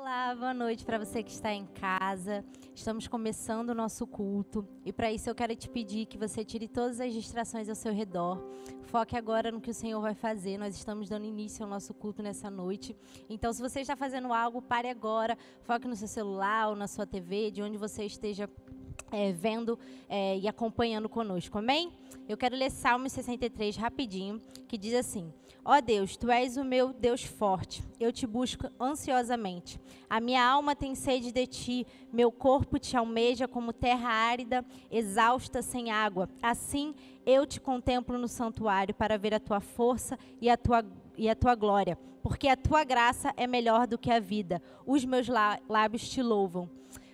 Olá, boa noite para você que está em casa. Estamos começando o nosso culto e para isso eu quero te pedir que você tire todas as distrações ao seu redor. Foque agora no que o Senhor vai fazer. Nós estamos dando início ao nosso culto nessa noite. Então, se você está fazendo algo, pare agora. Foque no seu celular ou na sua TV, de onde você esteja vendo e acompanhando conosco, amém? Eu quero ler Salmo 63 rapidinho, que diz assim: Ó Deus, Tu és o meu Deus forte, eu te busco ansiosamente. A minha alma tem sede de Ti, meu corpo te almeja como terra árida, exausta sem água. Assim eu te contemplo no santuário para ver a Tua força e a Tua glória, porque a Tua graça é melhor do que a vida. Os meus lábios te louvam.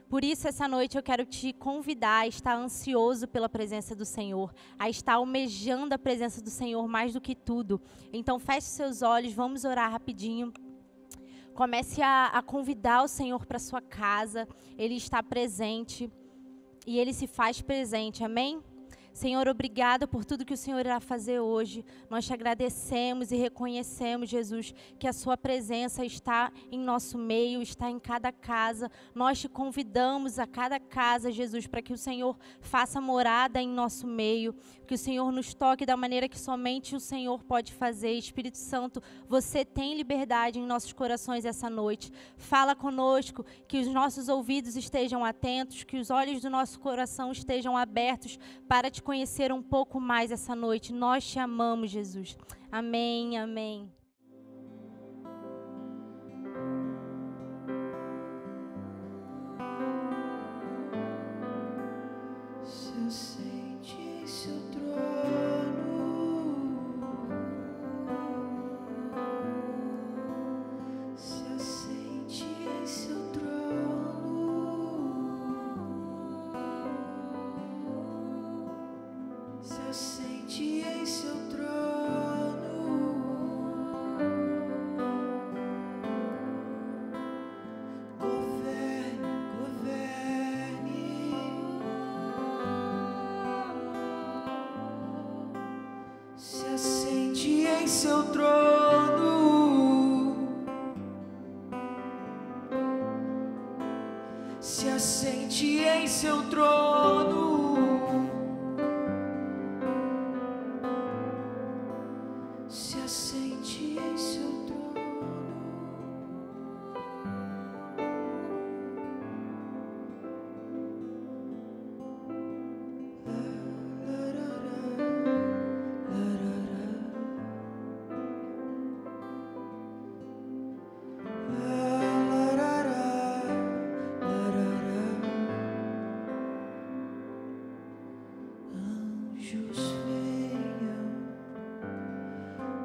Por isso, essa noite eu quero te convidar a estar ansioso pela presença do Senhor, a estar almejando a presença do Senhor mais do que tudo. Então, feche seus olhos, vamos orar rapidinho. Comece a convidar o Senhor para sua casa. Ele está presente e Ele se faz presente, amém? Senhor, obrigada por tudo que o Senhor irá fazer hoje. Nós te agradecemos e reconhecemos, Jesus, que a sua presença está em nosso meio, está em cada casa. Nós te convidamos a cada casa, Jesus, para que o Senhor faça morada em nosso meio, que o Senhor nos toque da maneira que somente o Senhor pode fazer. Espírito Santo, você tem liberdade em nossos corações essa noite. Fala conosco, que os nossos ouvidos estejam atentos, que os olhos do nosso coração estejam abertos para te conhecer um pouco mais essa noite. Nós te amamos, Jesus. Amém, amém. Se assente em seu trono, se assente em seu trono, se assente em seu trono, governe, governe, se assente em seu trono, se assente em seu trono. Se assente em seu trono.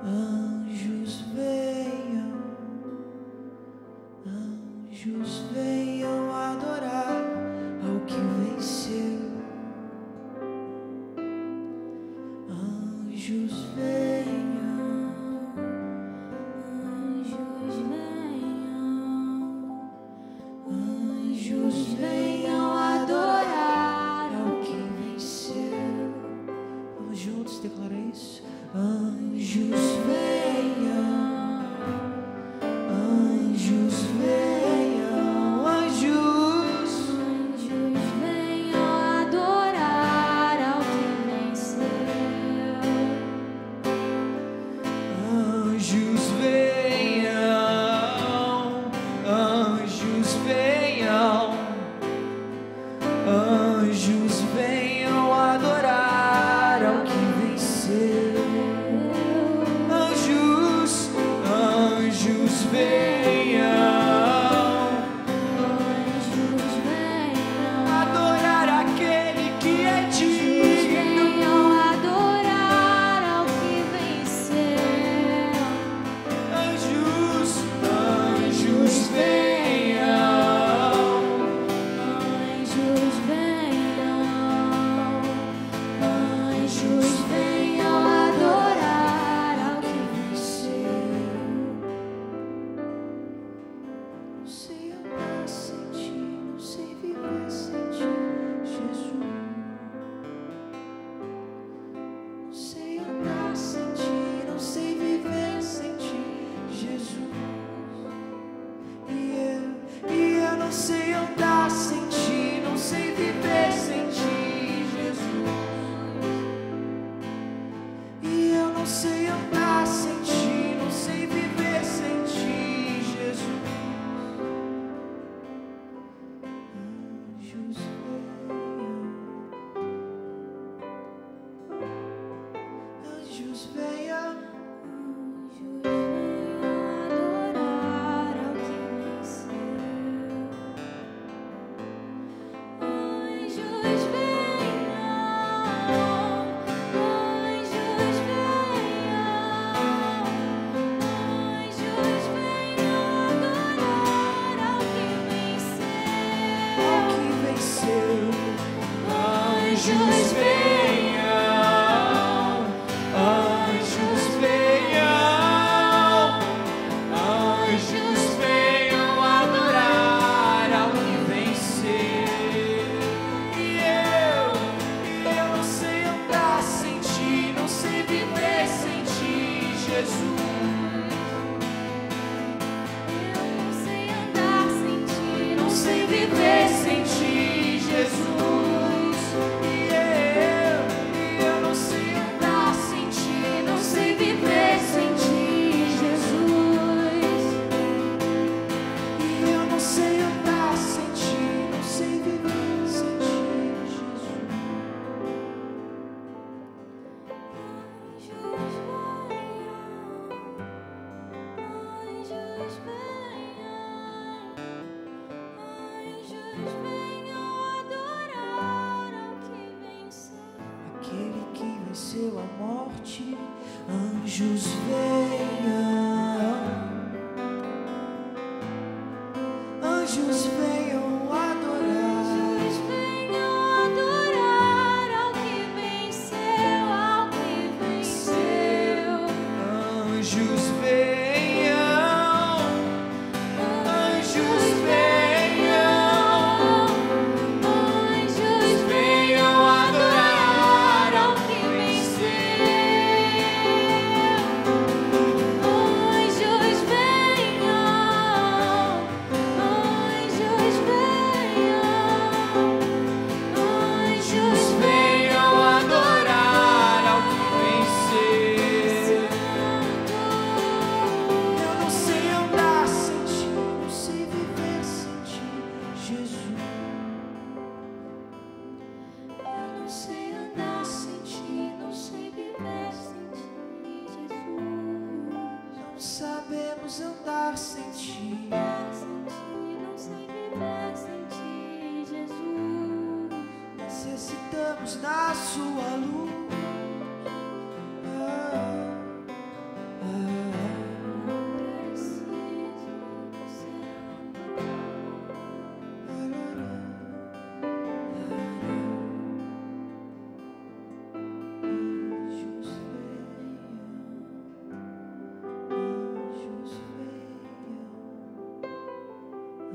Anjos venham, anjos venham adorar ao que venceu. Anjos venham, anjos venham, anjos venham adorar ao que venceu. Vamos juntos declarar isso. Anjos venham, anjos venham, anjos venham adorar ao que venceu. Anjos venham, anjos venham, Anjos venham, anjos venham, anjos venham adorar ao que venceu. E eu não sei andar sem ti, não sei viver sem ti, Jesus. Eu não sei andar sem ti, não sei viver sem ti, Jesus. A morte, anjos venham, anjos venham adorar, anjos venham adorar ao que venceu, ao que venceu. Anjos venham, anjos venham, anjos venham adorar ao que sabemos andar sem ti, não sei viver sem ti, Jesus. Necessitamos da sua luz.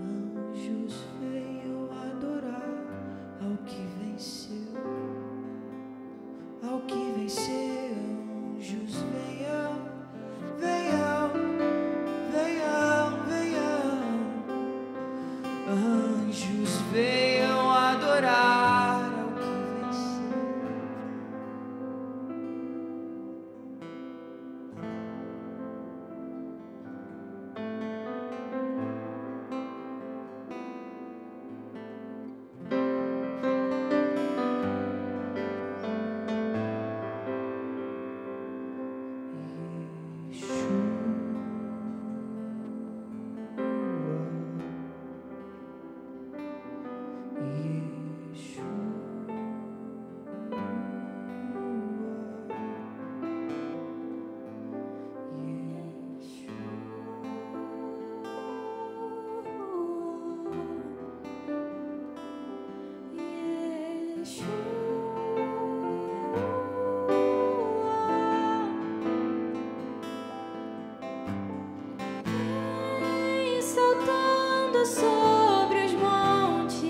Anjos venham adorar ao que venceu. Sobre os montes,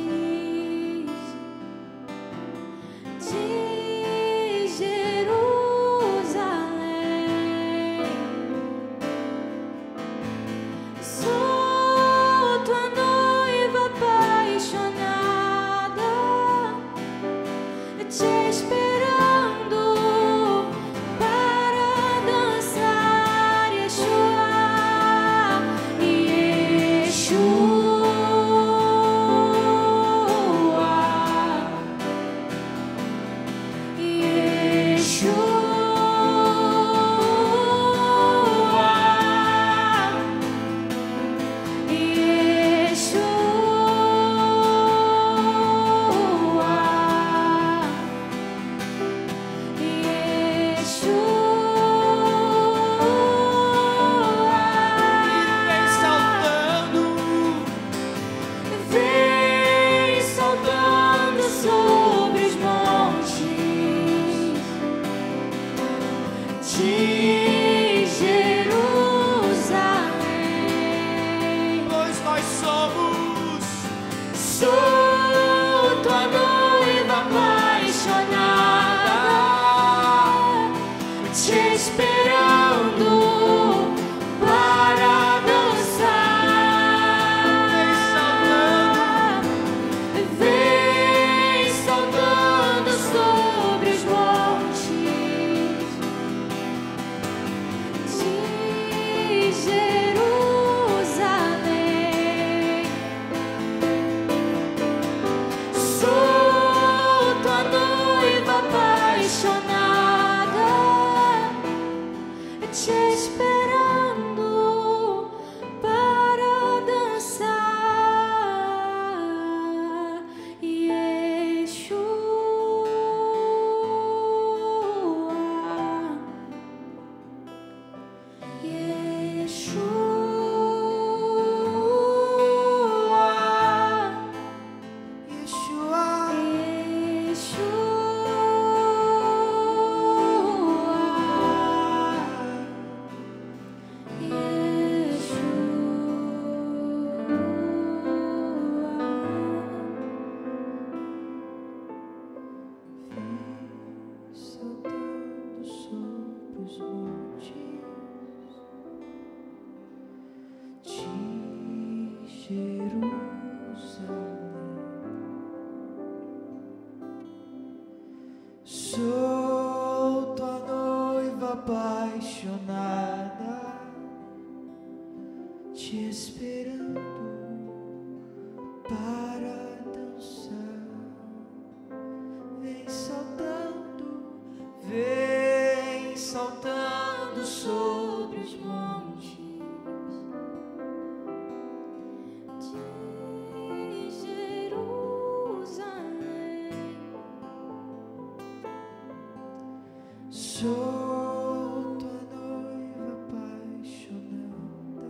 sou tua noiva apaixonada,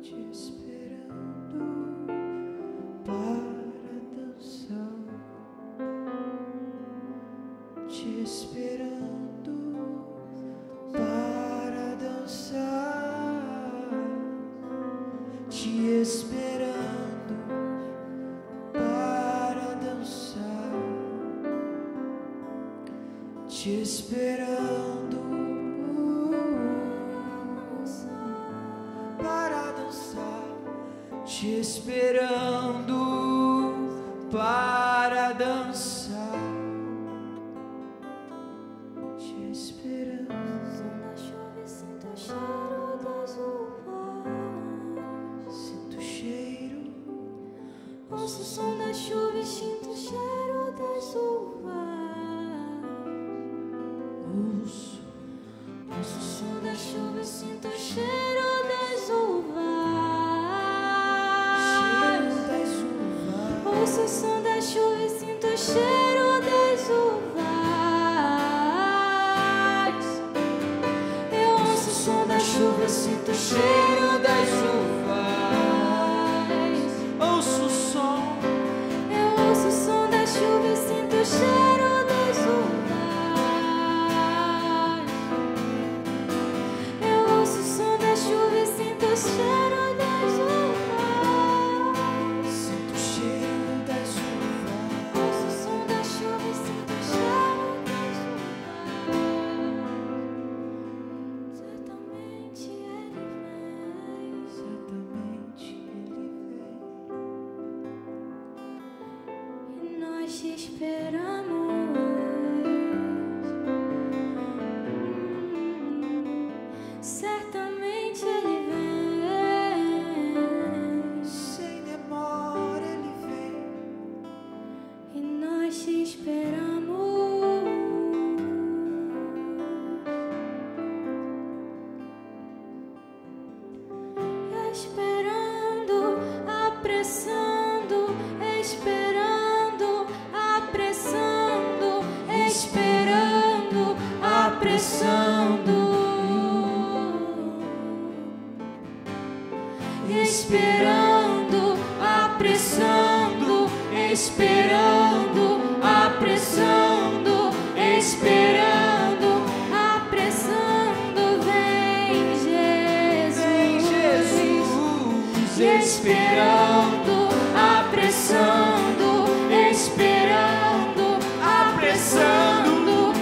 te esperando para dançar, te esperando para dançar, te esperando para dançar, te esperando para dançar, te esperando para dançar, te esperando. Na chuva sinto o cheiro das uvas. Sinto o cheiro, Ouço o som da chuva e sinto o cheiro das uvas. ouço Ouço o som da chuva e sinto o cheiro das uvas. das uvas. Ouço o som da chuva e sinto o cheiro das uvas. Eu ouço o som da chuva e sinto o cheiro das uvas. Ouço o som, Eu ouço o som da chuva e sinto o cheiro das uvas. Eu ouço o som da chuva e sinto o cheiro das uvas. sinto o cheiro das uvas. Ouço o som da chuva e sinto o cheiro das uvas. Certamente ele vem. Certamente ele vem. E nós te esperamos. Certamente ele vem. Sem demora ele vem. E nós te esperamos. Esperando, apressando, esperando, apressando, esperando, apressando, esperando, apressando, esperando, apressando, esperando, apressando, vem Jesus, esperando, apressando, esperando, apressando,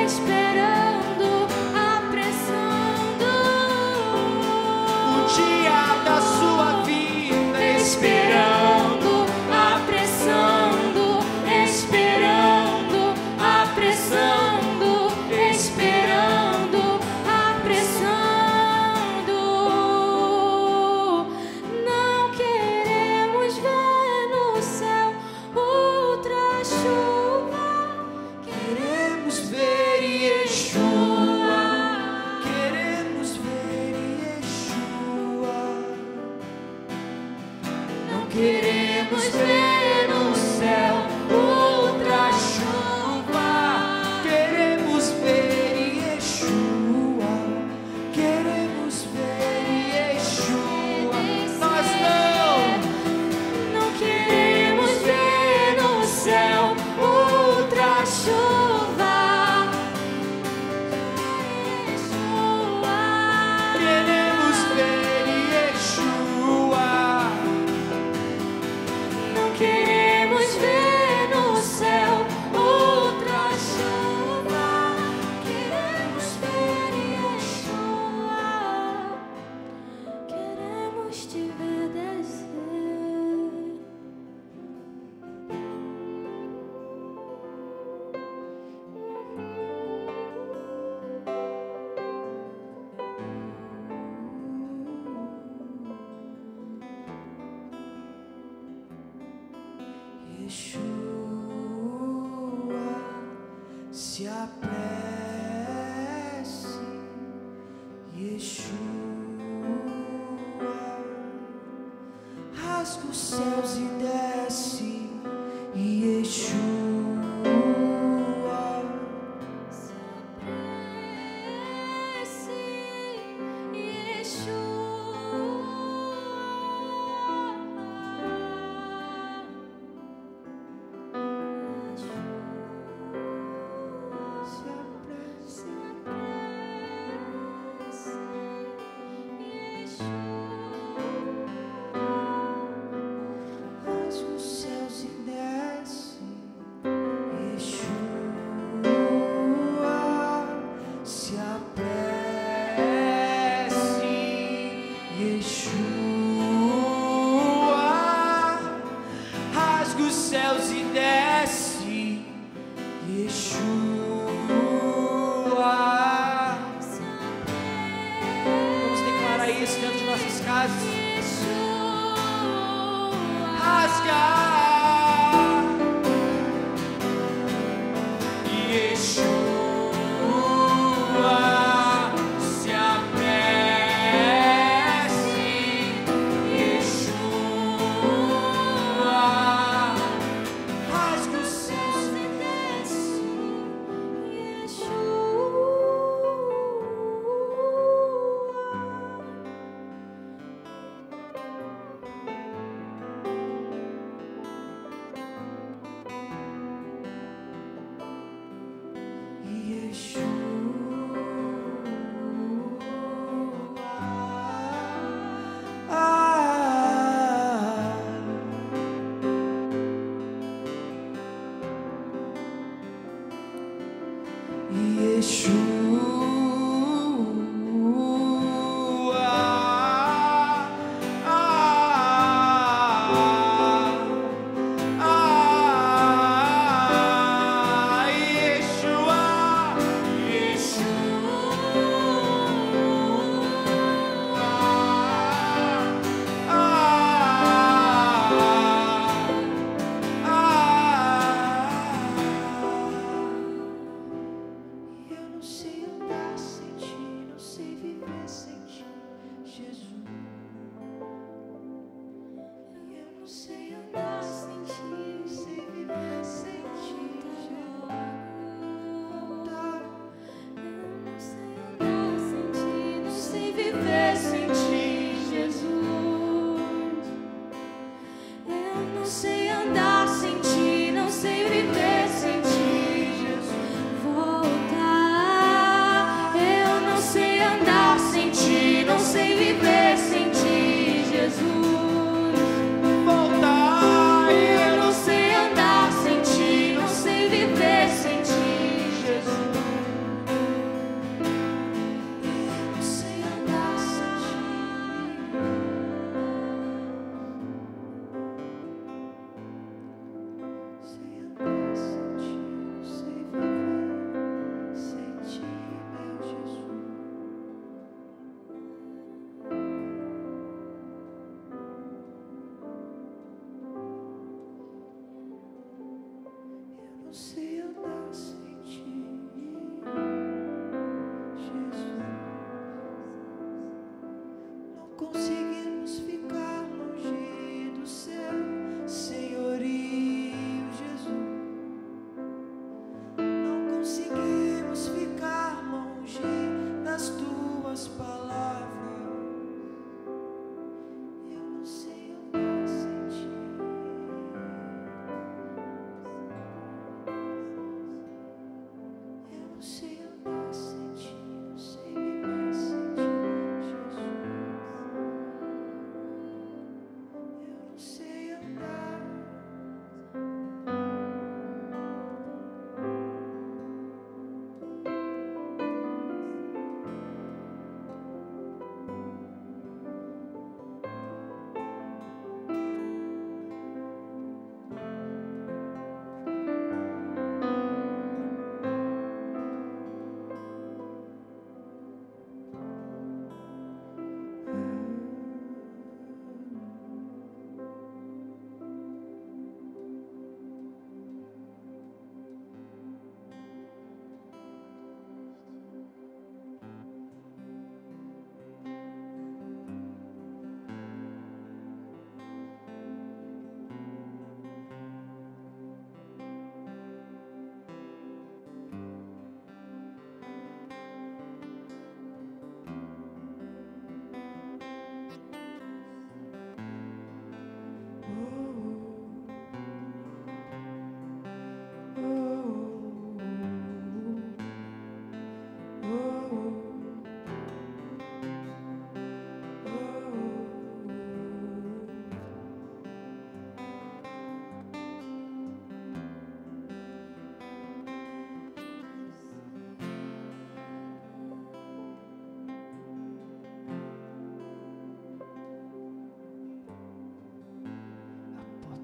esperando, apressando. O dia da sua vida Esperando, apressando, esperando, apressando, esperando, apressando. Não queremos ver no céu outra chuva. queremos ver Yeshua, queremos ver Yeshua. Não queremos ver no céu outra chuva. Queremos ver Yeshua, queremos ver Yeshua. Nós Não queremos ver no céu outra chuva. queremos ver Yeshua. Não queremos ver no céu outra chuva. Queremos ver Yeshua. Queremos te ver descer. Yeshua, se apresse, Yeshua, rasga os céus e desce, Yeshua, céus e desce, Yeshua. Vamos declarar isso dentro de nossas casas. Rasga.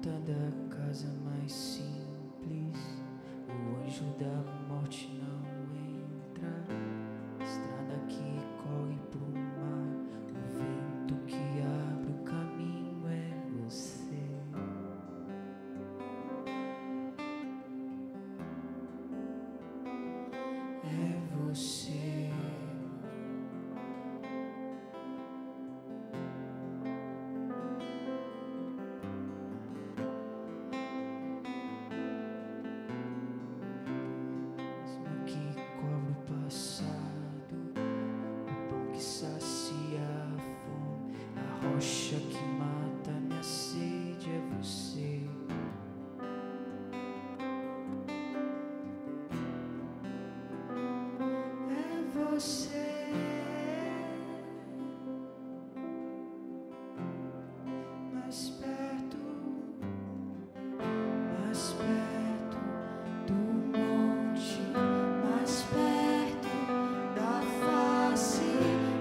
da casa mais simples, o anjo da morte não entra. Estrada que corre pro mar, o vento que abre o caminho é você. É você. Rocha que mata minha sede é você. É você. Mais perto do monte, mais perto da face,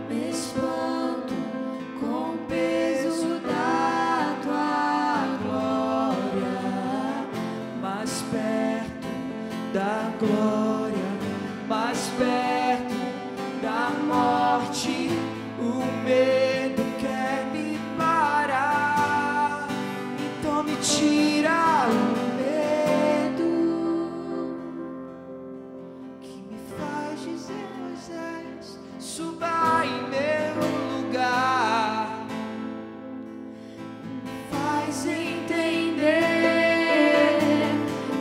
me espanto com o peso da tua glória, mais perto da glória, mais perto da morte, o medo quer me parar, então me tira o medo que me faz dizer: Moisés, suba em meu lugar. Faz entender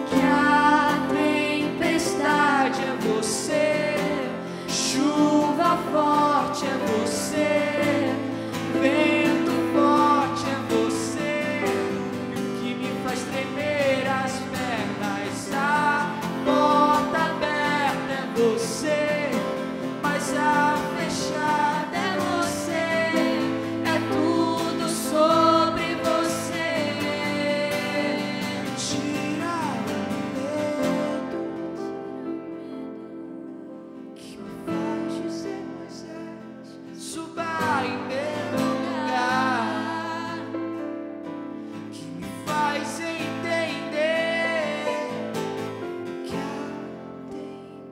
que a tempestade é você, chuva forte é você, vento forte é você, e o que me faz tremer as pernas, a porta aberta é você, mas a fechada é você, é tudo sobre você. Tira o medo que me faz dizer: Moisés, suba em meu lugar, que me faz entender que a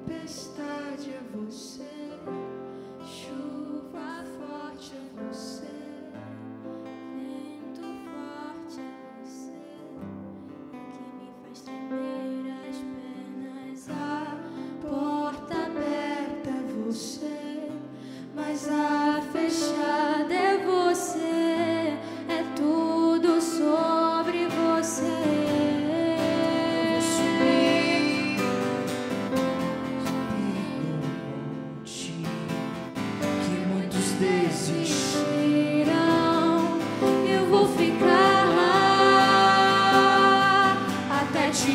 tempestade é você, chuva forte é você, Vento forte é você, que me faz tremer as pernas. A porta aberta é você, mas a fechada é você. É tudo sobre você. vou subir no monte que muitos desistiram. Eu vou ficar lá até te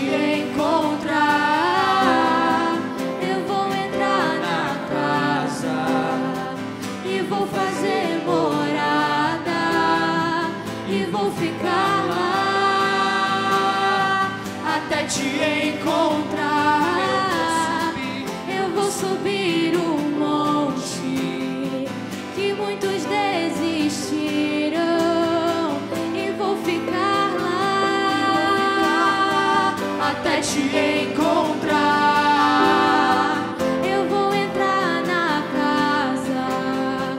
encontrar. Eu vou entrar na casa e vou fazer morada e vou ficar lá até te encontrar. Eu vou subir o monte que muitos desistiram e vou ficar lá até te encontrar. Eu vou entrar na casa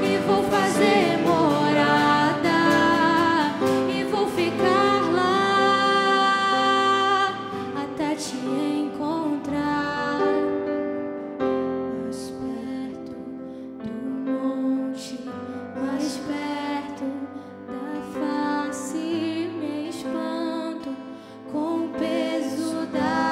e vou fazer morada e vou ficar lá até te encontrar. Mais perto do monte, mais perto da face, me espanto com o peso da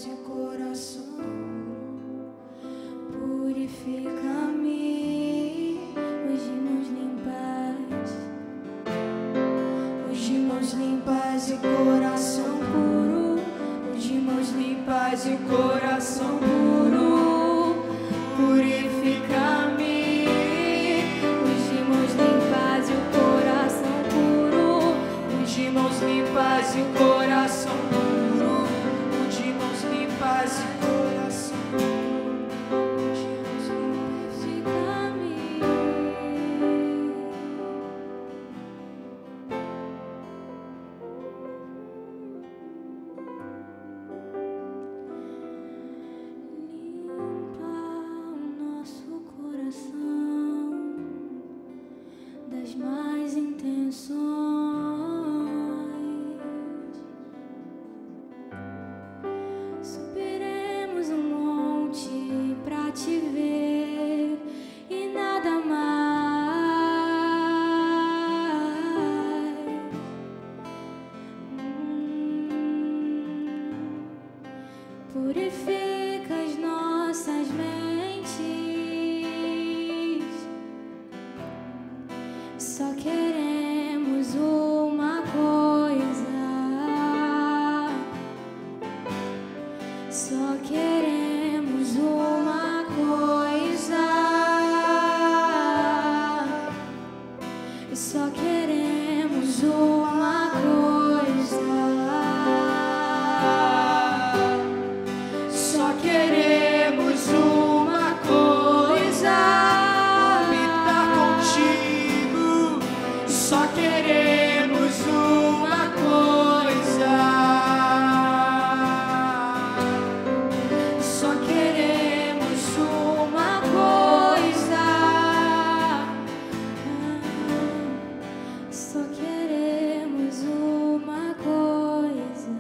e coração purifica-me. Os de mãos limpas, os de mãos limpas e coração puro, os de mãos limpas e coração puro, purifica-me. Os de mãos limpas e o coração puro, os de mãos limpas e o coração puro, os de mãos limpas e coração puro, os de mãos limpas e limpa o nosso coração das más intenções. Subiremos um monte pra te ver e nada mais. Purifica as nossas mentes. Só queremos uma coisa. Só queremos uma coisa. Só queremos uma coisa. Só queremos uma coisa. Habitar contigo. Só queremos uma coisa. Só queremos uma coisa. Só queremos uma coisa.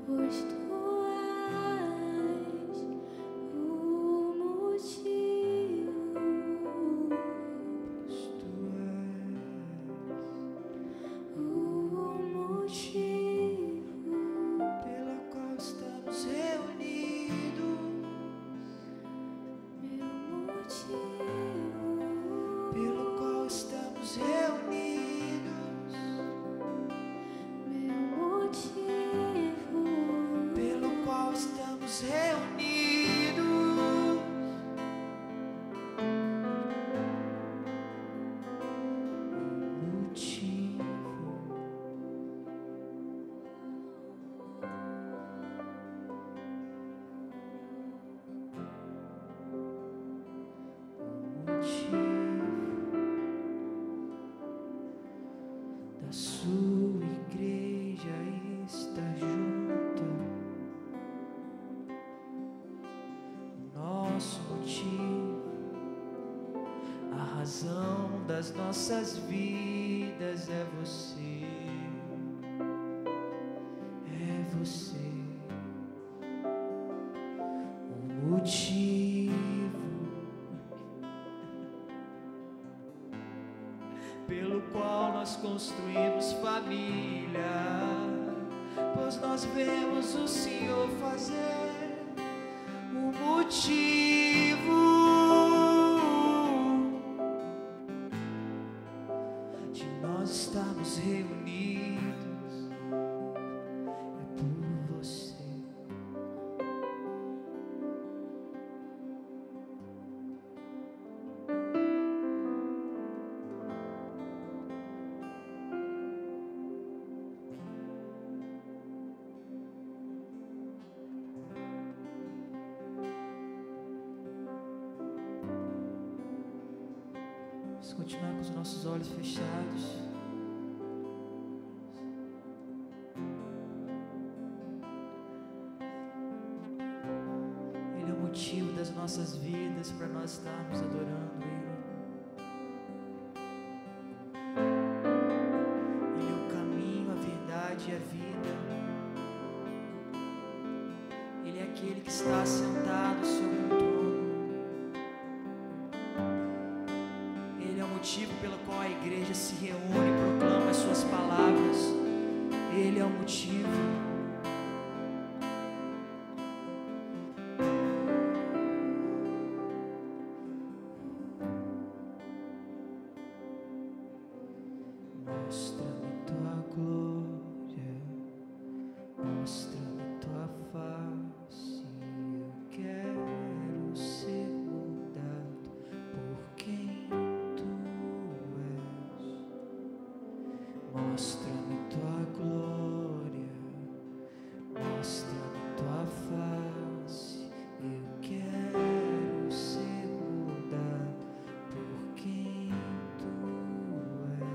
pois tu és o motivo. Pois tu O motivo pela qual estamos reunidos, meu motivo pelo qual estamos reunidos, meu motivo pelo qual estamos reunidos. Da sua igreja estar junto, nosso motivo, a razão das nossas vidas é você, o motivo pelo qual nós construímos família, pois nós vemos o Senhor fazer o motivo de nós estarmos reunidos é por você. Vamos continuar com os nossos olhos fechados. Ele é o motivo das nossas vidas para nós estarmos adorando Ele. Ele é o caminho, a verdade e a vida. Ele é aquele que está sentado sobre o trono. Ele é o motivo pelo qual a igreja se reúne e proclama as suas palavras. Ele é o motivo. Mostra-me tua glória, mostra-me tua face. Eu quero ser mudado por quem tu és. Mostra-me tua glória, mostra-me tua face. Eu quero ser mudado por quem tu és.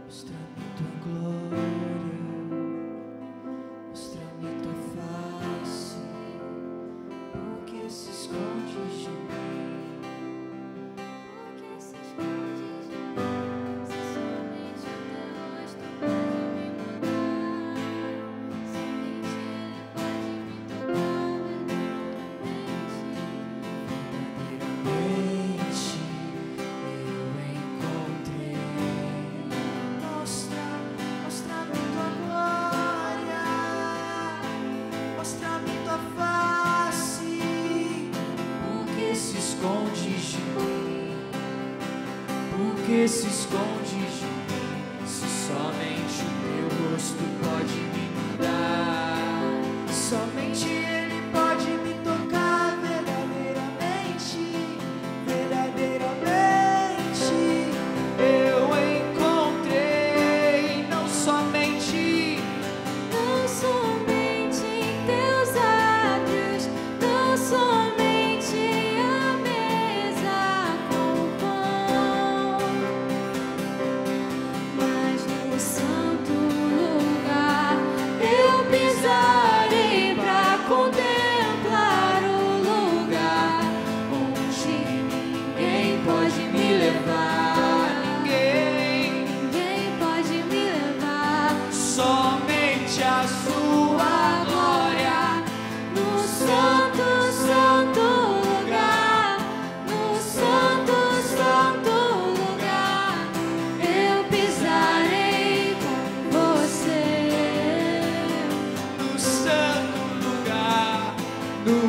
Mostra-me tua glória, mostra-me tua face, porque se escondes de mim. porque se esconde de mim, se somente o teu rosto pode me mudar, somente Ele pode me tocar Verdadeiramente eu encontrei. Mostra-me tua glória, mostra-me tua face, porque se escondes de mim, porque se escondes de mim, se somente o teu rosto pode me mudar, somente Ele pode me tocar verdadeiramente, verdadeiramente eu encontrei não somente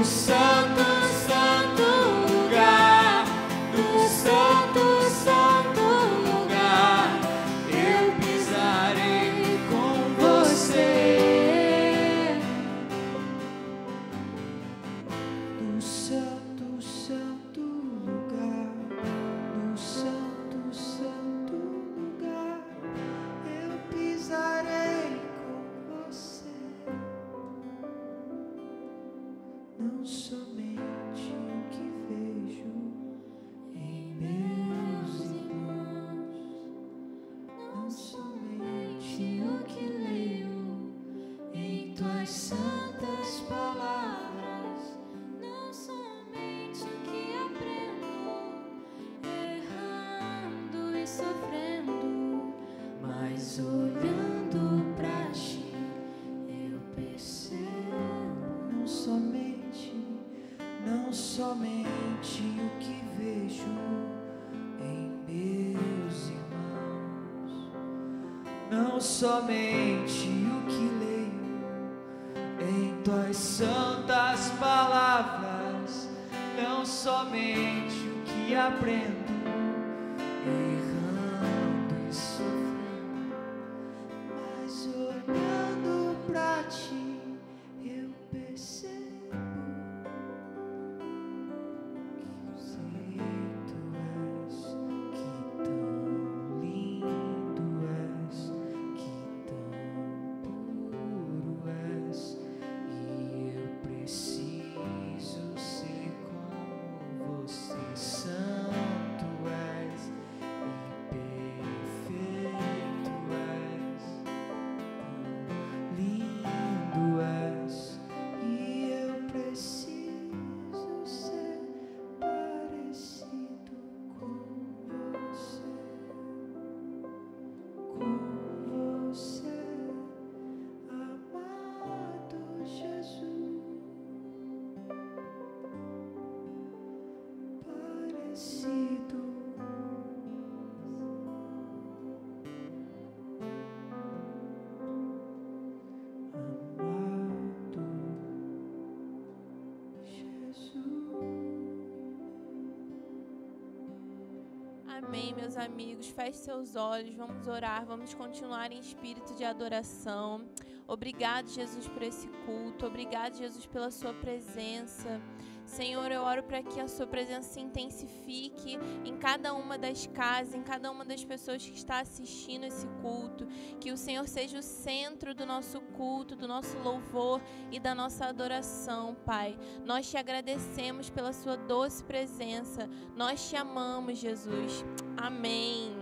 santo, santo lugar, no santo, santo lugar, eu pisarei com você. No santo, santo lugar, no santo, santo lugar, eu pisarei com você. Não somente o que vejo em meus irmãos, não somente o que leio em tuas santas palavras, Não somente o que aprendo, errando e sofrendo, mas olhando pra ti, eu percebo. não somente o que vejo em meus irmãos, não somente o que leio em tuas santas palavras, não somente o que aprendo errando e sofrendo, mas olhando pra ti eu percebo que sei tu és, que tão lindo és, que tão puro és, e eu preciso ser como você. Santo és e perfeito és, tão lindo és, e eu preciso ser parecido com você, amado Jesus, parecido. Amado Jesus. Amém, meus amigos. Feche seus olhos, vamos orar, vamos continuar em espírito de adoração. Obrigado, Jesus, por esse culto. Obrigado, Jesus, pela sua presença. Senhor, eu oro para que a sua presença se intensifique em cada uma das casas, em cada uma das pessoas que está assistindo esse culto. Que o Senhor seja o centro do nosso culto, do nosso louvor e da nossa adoração, Pai. Nós te agradecemos pela sua doce presença. Nós te amamos, Jesus. Amém.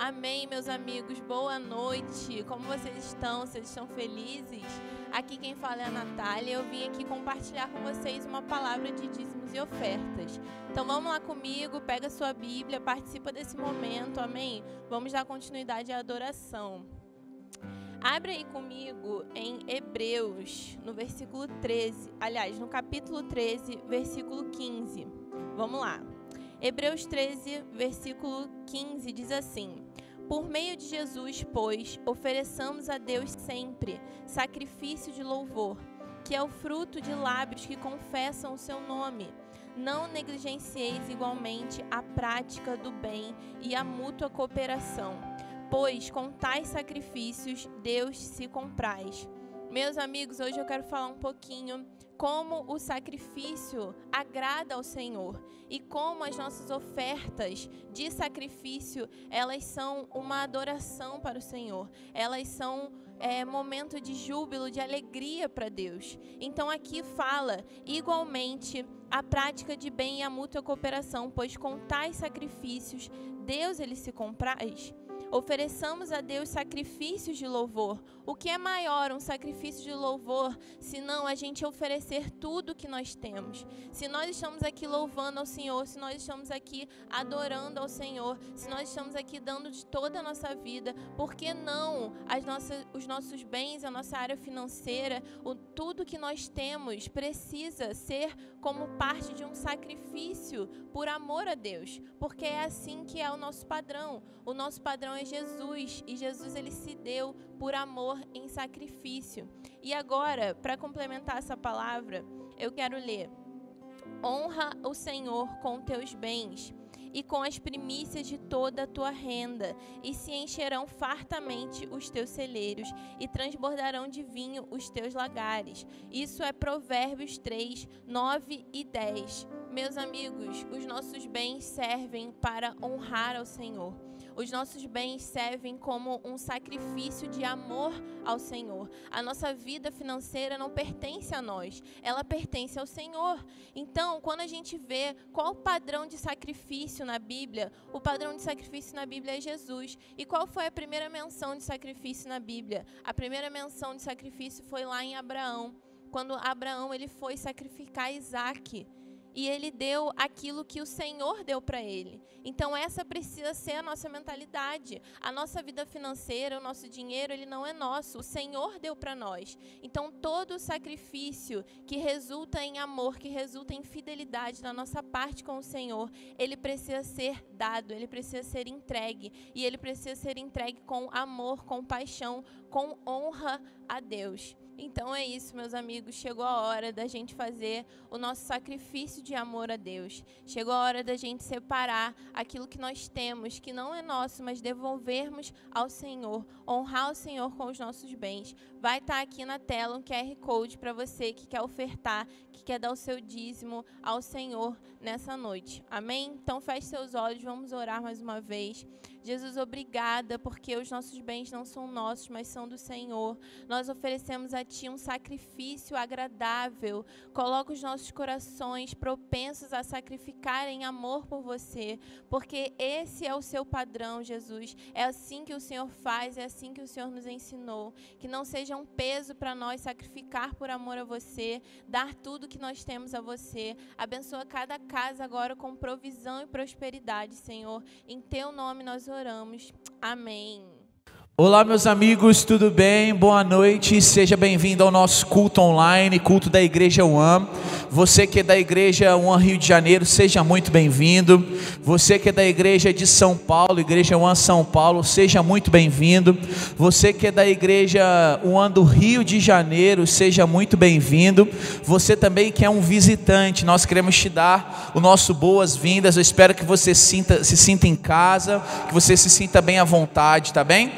Amém, meus amigos. Boa noite. Como vocês estão? Vocês estão felizes? Aqui quem fala é a Natália. Eu vim aqui compartilhar com vocês uma palavra de dízimos e ofertas. Então vamos lá comigo, pega a sua Bíblia, participa desse momento, amém? Vamos dar continuidade à adoração. Abre aí comigo em Hebreus, no versículo 13. Aliás, no capítulo 13, versículo 15. Vamos lá. Hebreus 13, versículo 15 diz assim: Por meio de Jesus, pois, ofereçamos a Deus sempre sacrifício de louvor, que é o fruto de lábios que confessam o seu nome. Não negligencieis igualmente a prática do bem e a mútua cooperação, pois com tais sacrifícios Deus se compraz. Meus amigos, hoje eu quero falar um pouquinho como o sacrifício agrada ao Senhor e como as nossas ofertas de sacrifício, elas são uma adoração para o Senhor. Elas são momento de júbilo, de alegria para Deus. Então aqui fala, igualmente, a prática de bem e a mútua cooperação, pois com tais sacrifícios, Deus ele se compraz. Ofereçamos a Deus sacrifícios de louvor. O que é maior um sacrifício de louvor, senão a gente oferecer tudo que nós temos? Se nós estamos aqui louvando ao Senhor, se nós estamos aqui adorando ao Senhor, se nós estamos aqui dando de toda a nossa vida, por que não os nossos bens, a nossa área financeira, tudo que nós temos precisa ser como parte de um sacrifício por amor a Deus? Porque é assim que é o nosso padrão. O nosso padrão é Jesus, e Jesus ele se deu por amor em sacrifício. E agora, para complementar essa palavra, eu quero ler Honra o Senhor com teus bens e com as primícias de toda a tua renda, e se encherão fartamente os teus celeiros, e transbordarão de vinho os teus lagares. Isso é Provérbios 3, 9 e 10. Meus amigos, os nossos bens servem para honrar ao Senhor. Os nossos bens servem como um sacrifício de amor ao Senhor. A nossa vida financeira não pertence a nós, ela pertence ao Senhor. Então, quando a gente vê qual o padrão de sacrifício na Bíblia, o padrão de sacrifício na Bíblia é Jesus. E qual foi a primeira menção de sacrifício na Bíblia? A primeira menção de sacrifício foi lá em Abraão, quando Abraão ele foi sacrificar Isaque. E ele deu aquilo que o Senhor deu para ele. Então essa precisa ser a nossa mentalidade. A nossa vida financeira, o nosso dinheiro, ele não é nosso. O Senhor deu para nós. Então todo o sacrifício que resulta em amor, que resulta em fidelidade da nossa parte com o Senhor, ele precisa ser dado, ele precisa ser entregue. E ele precisa ser entregue com amor, com paixão, com honra a Deus. Então é isso, meus amigos, chegou a hora da gente fazer o nosso sacrifício de amor a Deus. Chegou a hora da gente separar aquilo que nós temos, que não é nosso, mas devolvermos ao Senhor, honrar o Senhor com os nossos bens. Vai estar aqui na tela um QR Code para você que quer ofertar, que quer dar o seu dízimo ao Senhor nessa noite. Amém? Então feche seus olhos, vamos orar mais uma vez. Jesus, obrigada, porque os nossos bens não são nossos, mas são do Senhor. Nós oferecemos a Ti um sacrifício agradável. Coloca os nossos corações propensos a sacrificar em amor por Você, porque esse é o Seu padrão, Jesus. É assim que o Senhor faz, é assim que o Senhor nos ensinou. Que não seja um peso para nós sacrificar por amor a Você, dar tudo que nós temos a Você. Abençoa cada casa agora com provisão e prosperidade, Senhor. Em Teu nome nós oramos. Amém. Olá, meus amigos, tudo bem? Boa noite, seja bem-vindo ao nosso culto online, culto da Igreja One. Você que é da Igreja One Rio de Janeiro, seja muito bem-vindo. Você que é da Igreja de São Paulo, Igreja One São Paulo, seja muito bem-vindo. Você que é da Igreja One do Rio de Janeiro, seja muito bem-vindo. Você também que é um visitante, nós queremos te dar o nosso boas-vindas. Eu espero que você se sinta em casa, que você se sinta bem à vontade, tá bem?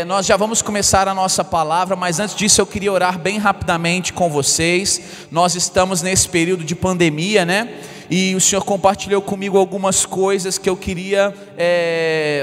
Nós já vamos começar a nossa palavra, mas antes disso eu queria orar bem rapidamente com vocês. Nós estamos nesse período de pandemia, né? E o Senhor compartilhou comigo algumas coisas que eu queria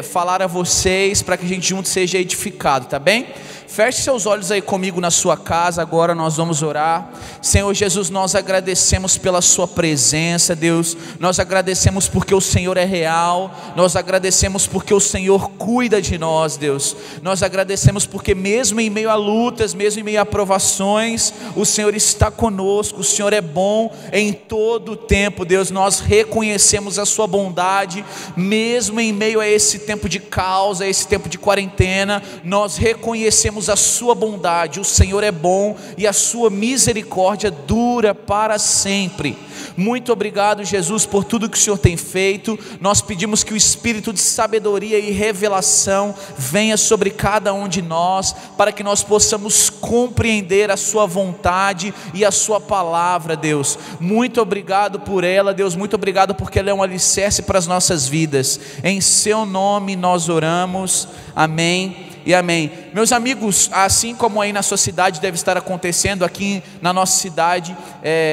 falar a vocês, para que a gente junto seja edificado, tá bem? Feche seus olhos aí comigo na sua casa, agora nós vamos orar. Senhor Jesus, nós agradecemos pela sua presença, Deus. Nós agradecemos porque o Senhor é real. Nós agradecemos porque o Senhor cuida de nós, Deus. Nós agradecemos porque mesmo em meio a lutas, mesmo em meio a provações, o Senhor está conosco. O Senhor é bom em todo o tempo, Deus. Nós reconhecemos a sua bondade, mesmo em meio a esse tempo de caos, a esse tempo de quarentena. Nós reconhecemos a sua bondade. O Senhor é bom e a sua misericórdia dura para sempre. Muito obrigado, Jesus, por tudo que o Senhor tem feito. Nós pedimos que o espírito de sabedoria e revelação venha sobre cada um de nós, para que nós possamos compreender a sua vontade e a sua palavra, Deus. Muito obrigado por ela, Deus. Muito obrigado porque ela é um alicerce para as nossas vidas. Em seu nome nós oramos. Amém e amém. Meus amigos, assim como aí na sua cidade deve estar acontecendo, aqui na nossa cidade,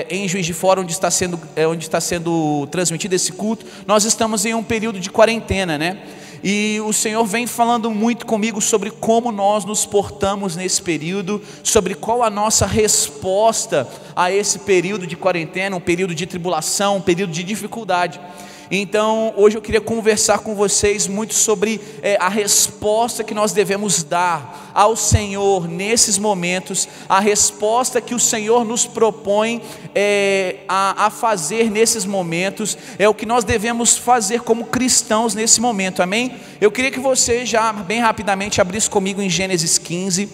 em Juiz de Fora, onde está sendo transmitido esse culto, nós estamos em um período de quarentena, né? E o Senhor vem falando muito comigo sobre como nós nos portamos nesse período, sobre qual a nossa resposta a esse período de quarentena, um período de tribulação, um período de dificuldade. Então hoje eu queria conversar com vocês muito sobre a resposta que nós devemos dar ao Senhor nesses momentos, a resposta que o Senhor nos propõe a fazer nesses momentos, é o que nós devemos fazer como cristãos nesse momento, amém? Eu queria que você já bem rapidamente abrisse comigo em Gênesis 15,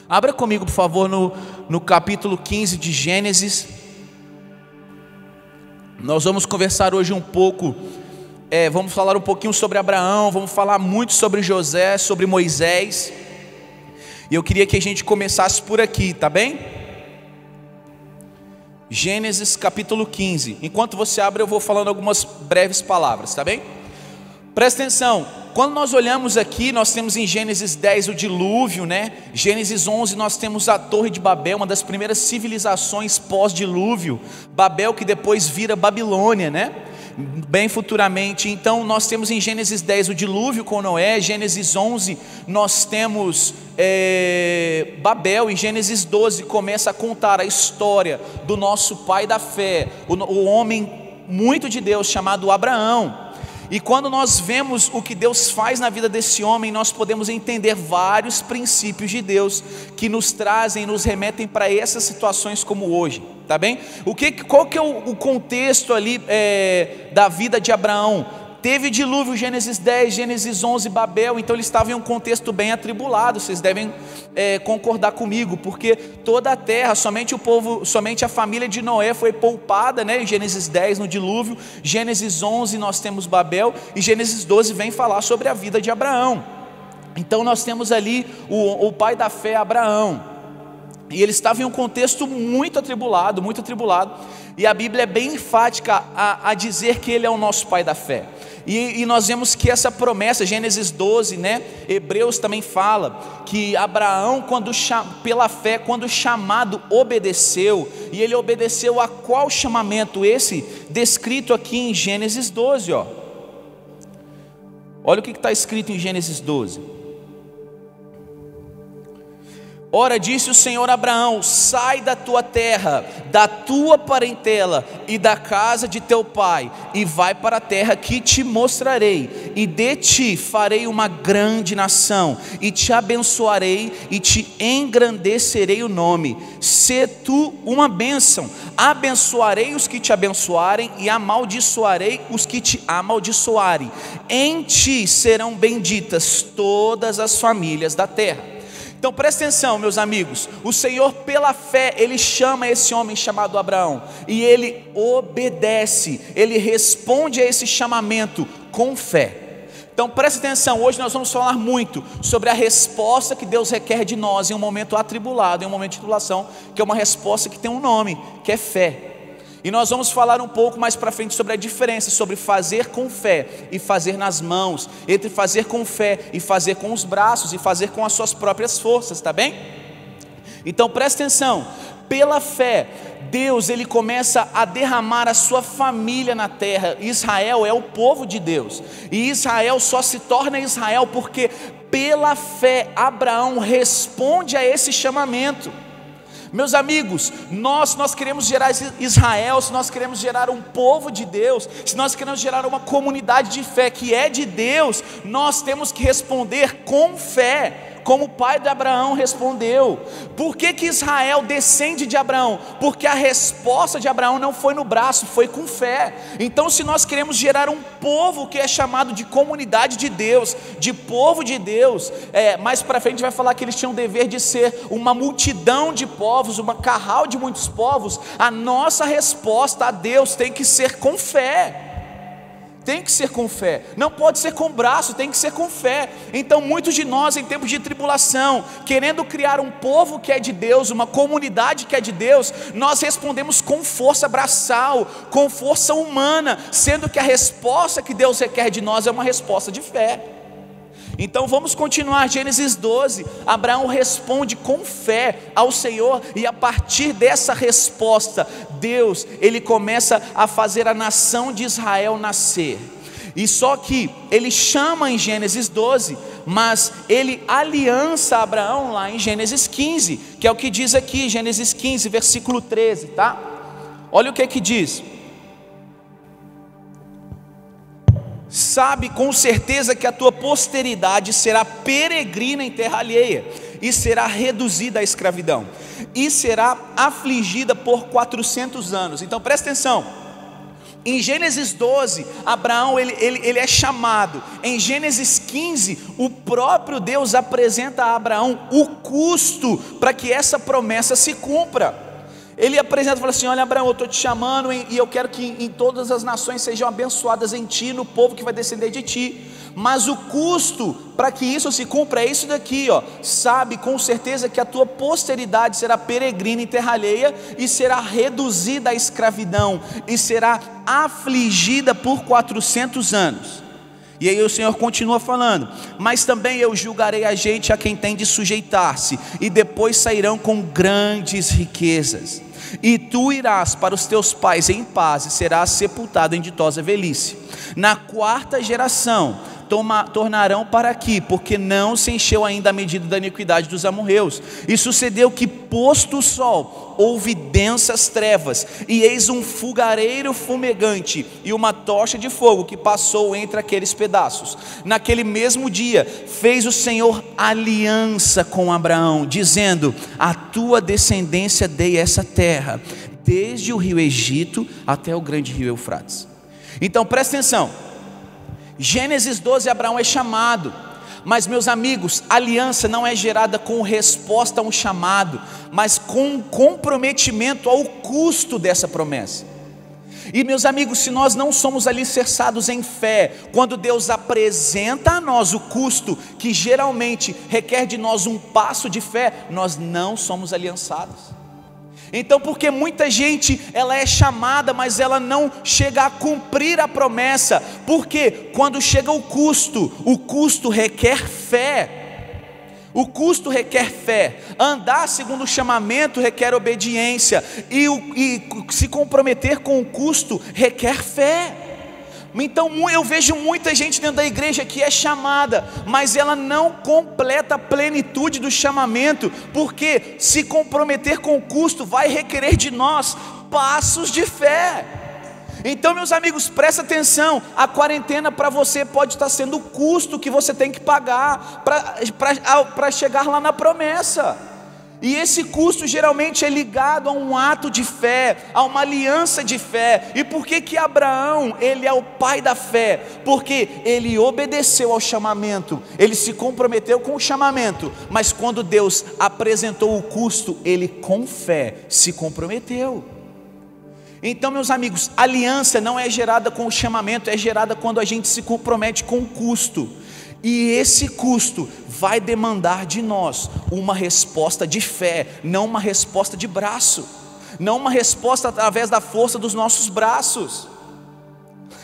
abra comigo por favor no capítulo 15 de Gênesis. Nós vamos conversar hoje um pouco, vamos falar um pouquinho sobre Abraão, vamos falar muito sobre José, sobre Moisés. E eu queria que a gente começasse por aqui, tá bem? Gênesis capítulo 15. Enquanto você abre, eu vou falando algumas breves palavras, tá bem? Presta atenção, quando nós olhamos aqui, nós temos em Gênesis 10 o dilúvio, né? Gênesis 11 nós temos a Torre de Babel, uma das primeiras civilizações pós-dilúvio. Babel que depois vira Babilônia, né? Bem futuramente. Então nós temos em Gênesis 10 o dilúvio com Noé. Gênesis 11 nós temos Babel. E Gênesis 12 começa a contar a história do nosso pai da fé, o homem muito de Deus chamado Abraão. E quando nós vemos o que Deus faz na vida desse homem, nós podemos entender vários princípios de Deus que nos trazem, nos remetem para essas situações como hoje, tá bem? Qual que é o contexto ali da vida de Abraão? Teve dilúvio, Gênesis 10, Gênesis 11, Babel, então ele estava em um contexto bem atribulado, vocês devem concordar comigo, porque toda a terra, somente a família de Noé foi poupada, né? Em Gênesis 10 no dilúvio, Gênesis 11 nós temos Babel, e Gênesis 12 vem falar sobre a vida de Abraão. Então nós temos ali o pai da fé, Abraão, e ele estava em um contexto muito atribulado, e a Bíblia é bem enfática a dizer que ele é o nosso pai da fé. E nós vemos que essa promessa, Gênesis 12, né? Hebreus também fala que Abraão, pela fé, quando chamado, obedeceu. E ele obedeceu a qual chamamento? Esse descrito aqui em Gênesis 12, ó. Olha o que está escrito em Gênesis 12. Ora, disse o Senhor a Abraão: sai da tua terra, da tua parentela e da casa de teu pai, e vai para a terra que te mostrarei, e de ti farei uma grande nação, e te abençoarei e te engrandecerei o nome. Sê tu uma bênção, abençoarei os que te abençoarem e amaldiçoarei os que te amaldiçoarem. Em ti serão benditas todas as famílias da terra. Então presta atenção, meus amigos, o Senhor pela fé, Ele chama esse homem chamado Abraão, e ele obedece, ele responde a esse chamamento com fé. Então presta atenção, hoje nós vamos falar muito sobre a resposta que Deus requer de nós em um momento atribulado, em um momento de tribulação, que é uma resposta que tem um nome, que é fé. E nós vamos falar um pouco mais para frente sobre a diferença, sobre fazer com fé e fazer nas mãos, entre fazer com fé e fazer com os braços e fazer com as suas próprias forças, tá bem? Então presta atenção, pela fé, Deus ele começa a derramar a sua família na terra. Israel é o povo de Deus, e Israel só se torna Israel porque pela fé Abraão responde a esse chamamento. Meus amigos, nós queremos gerar Israel, se nós queremos gerar um povo de Deus, se nós queremos gerar uma comunidade de fé que é de Deus, nós temos que responder com fé, como o pai de Abraão respondeu. Por que Israel descende de Abraão? Porque a resposta de Abraão não foi no braço, foi com fé. Então se nós queremos gerar um povo que é chamado de comunidade de Deus, de povo de Deus, mais para frente vai falar que eles tinham o dever de ser uma multidão de povos, uma carral de muitos povos. A nossa resposta a Deus tem que ser com fé. Tem que ser com fé, não pode ser com braço, tem que ser com fé. Então muitos de nós em tempos de tribulação, querendo criar um povo que é de Deus, uma comunidade que é de Deus, nós respondemos com força braçal, com força humana, sendo que a resposta que Deus requer de nós é uma resposta de fé. Então vamos continuar, Gênesis 12, Abraão responde com fé ao Senhor, e a partir dessa resposta, Deus, ele começa a fazer a nação de Israel nascer. E só que ele chama em Gênesis 12, mas ele aliança Abraão lá em Gênesis 15, que é o que diz aqui, Gênesis 15, versículo 13, tá? Olha o que diz: sabe com certeza que a tua posteridade será peregrina em terra alheia, e será reduzida à escravidão, e será afligida por 400 anos. Então presta atenção, em Gênesis 12, Abraão ele é chamado. Em Gênesis 15, o próprio Deus apresenta a Abraão o custo para que essa promessa se cumpra. Ele apresenta e fala assim: olha Abraão, eu estou te chamando e eu quero que em todas as nações sejam abençoadas em ti, no povo que vai descender de ti. mas o custo para que isso se cumpra é isso daqui, ó. Sabe com certeza que a tua posteridade será peregrina em terra alheia e será reduzida à escravidão e será afligida por 400 anos. E aí o Senhor continua falando: mas também eu julgarei a gente a quem tem de sujeitar-se, e depois sairão com grandes riquezas. E tu irás para os teus pais em paz e serás sepultado em ditosa velhice. Na 4ª geração tornarão para aqui, porque não se encheu ainda a medida da iniquidade dos amorreus. E sucedeu que, posto o sol, houve densas trevas, e eis um fogareiro fumegante e uma tocha de fogo que passou entre aqueles pedaços. Naquele mesmo dia fez o Senhor aliança com Abraão, dizendo: a tua descendência dei essa terra, desde o rio Egito até o grande rio Eufrates. Então presta atenção, Gênesis 12, Abraão é chamado, mas meus amigos, aliança não é gerada com resposta a um chamado, mas com comprometimento ao custo dessa promessa. E meus amigos, se nós não somos alicerçados em fé, quando Deus apresenta a nós o custo, que geralmente requer de nós um passo de fé, nós não somos aliançados. Então, porque muita gente, ela é chamada, mas ela não chega a cumprir a promessa, porque quando chega o custo requer fé. O custo requer fé. Andar segundo o chamamento requer obediência, e se comprometer com o custo requer fé. Então eu vejo muita gente dentro da igreja que é chamada, mas ela não completa a plenitude do chamamento, porque se comprometer com o custo vai requerer de nós passos de fé. Então, meus amigos, presta atenção, a quarentena para você pode estar sendo o custo que você tem que pagar para chegar lá na promessa. E esse custo geralmente é ligado a um ato de fé, a uma aliança de fé. E por que Abraão, ele é o pai da fé? Porque ele obedeceu ao chamamento, ele se comprometeu com o chamamento, mas quando Deus apresentou o custo, ele com fé se comprometeu. Então, meus amigos, aliança não é gerada com o chamamento, é gerada quando a gente se compromete com o custo. E esse custo vai demandar de nós uma resposta de fé, não uma resposta de braço, não uma resposta através da força dos nossos braços.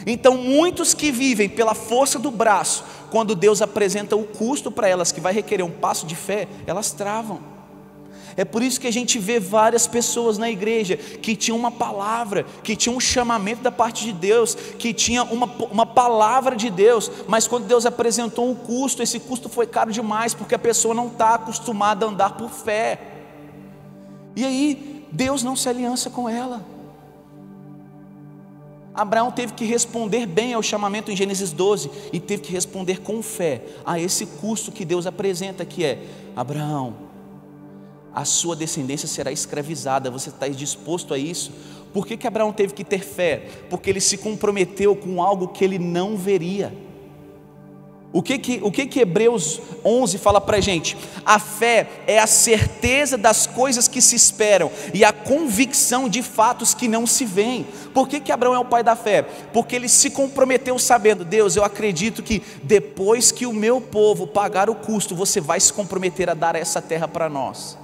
Então muitos que vivem pela força do braço, quando Deus apresenta o custo para elas, que vai requerer um passo de fé, elas travam. É por isso que a gente vê várias pessoas na igreja que tinham uma palavra, que tinham um chamamento da parte de Deus, que tinha uma palavra de Deus, mas quando Deus apresentou um custo, esse custo foi caro demais, porque a pessoa não está acostumada a andar por fé. E aí Deus não se aliança com ela. Abraão teve que responder bem ao chamamento em Gênesis 12, e teve que responder com fé a esse custo que Deus apresenta, que é: Abraão, a sua descendência será escravizada, você está disposto a isso? Por que Abraão teve que ter fé? Porque ele se comprometeu com algo que ele não veria. O que Hebreus 11 fala para a gente? A fé é a certeza das coisas que se esperam e a convicção de fatos que não se veem. Por que Abraão é o pai da fé? Porque ele se comprometeu sabendo: Deus, eu acredito que depois que o meu povo pagar o custo, você vai se comprometer a dar essa terra para nós.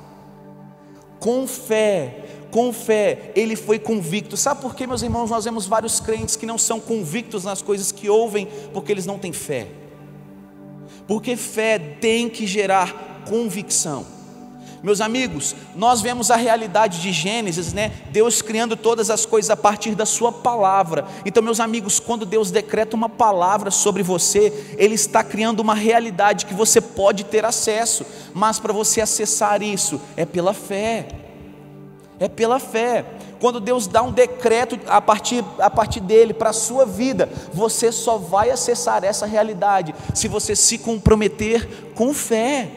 Com fé, ele foi convicto. Sabe por que, meus irmãos, nós vemos vários crentes que não são convictos nas coisas que ouvem? Porque eles não têm fé. Porque fé tem que gerar convicção. Meus amigos, nós vemos a realidade de Gênesis, né? Deus criando todas as coisas a partir da sua palavra. Então, meus amigos, quando Deus decreta uma palavra sobre você, Ele está criando uma realidade que você pode ter acesso, mas para você acessar isso, é pela fé. É pela fé. Quando Deus dá um decreto a partir dele para a sua vida, você só vai acessar essa realidade se você se comprometer com fé.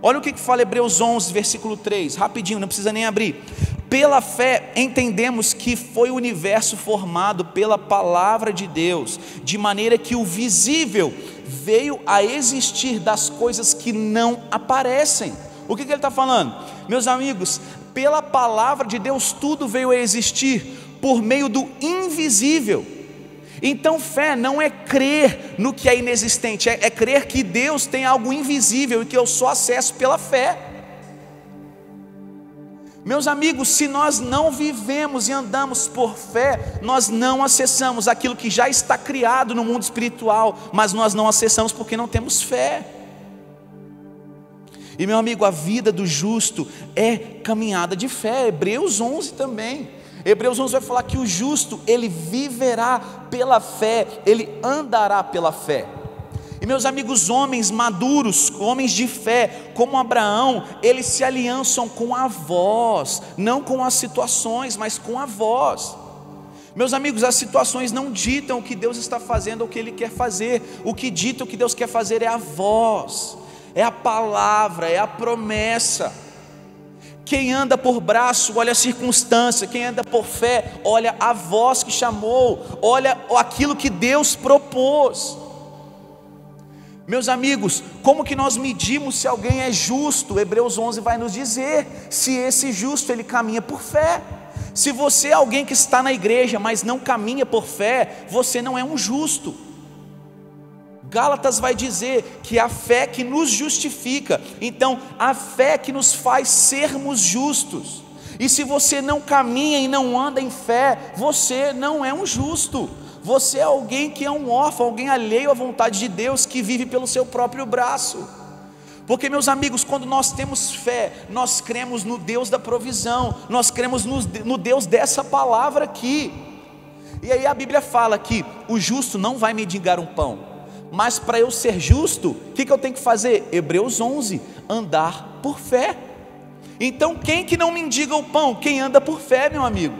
Olha o que fala Hebreus 11, versículo 3, rapidinho, não precisa nem abrir. Pela fé entendemos que foi o universo formado pela palavra de Deus, de maneira que o visível veio a existir das coisas que não aparecem. O que ele está falando? Meus amigos, pela palavra de Deus tudo veio a existir por meio do invisível. Então fé não é crer no que é inexistente, é crer que Deus tem algo invisível e que eu só acesso pela fé. Meus amigos, se nós não vivemos e andamos por fé, nós não acessamos aquilo que já está criado no mundo espiritual, mas nós não acessamos porque não temos fé. E meu amigo, a vida do justo é caminhada de fé. Hebreus 11 também. Hebreus 11 vai falar que o justo, ele viverá pela fé, ele andará pela fé. E meus amigos, homens maduros, homens de fé, como Abraão, eles se aliançam com a voz, não com as situações, mas com a voz. Meus amigos, as situações não ditam o que Deus está fazendo ou o que Ele quer fazer. O que dita o que Deus quer fazer é a voz, é a palavra, é a promessa. Quem anda por braço, olha a circunstância. Quem anda por fé, olha a voz que chamou, olha aquilo que Deus propôs. Meus amigos, como que nós medimos se alguém é justo? Hebreus 11 vai nos dizer, se esse justo ele caminha por fé. Se você é alguém que está na igreja, mas não caminha por fé, você não é um justo. Gálatas vai dizer que a fé que nos justifica, então a fé que nos faz sermos justos. E se você não caminha e não anda em fé, você não é um justo. Você é alguém que é um órfão, alguém alheio à vontade de Deus, que vive pelo seu próprio braço. Porque, meus amigos, quando nós temos fé, nós cremos no Deus da provisão, nós cremos no Deus dessa palavra aqui. E aí a Bíblia fala que o justo não vai mendigar um pão. Mas para eu ser justo, o que eu tenho que fazer? Hebreus 11, andar por fé. Então quem que não mendiga o pão? Quem anda por fé, meu amigo.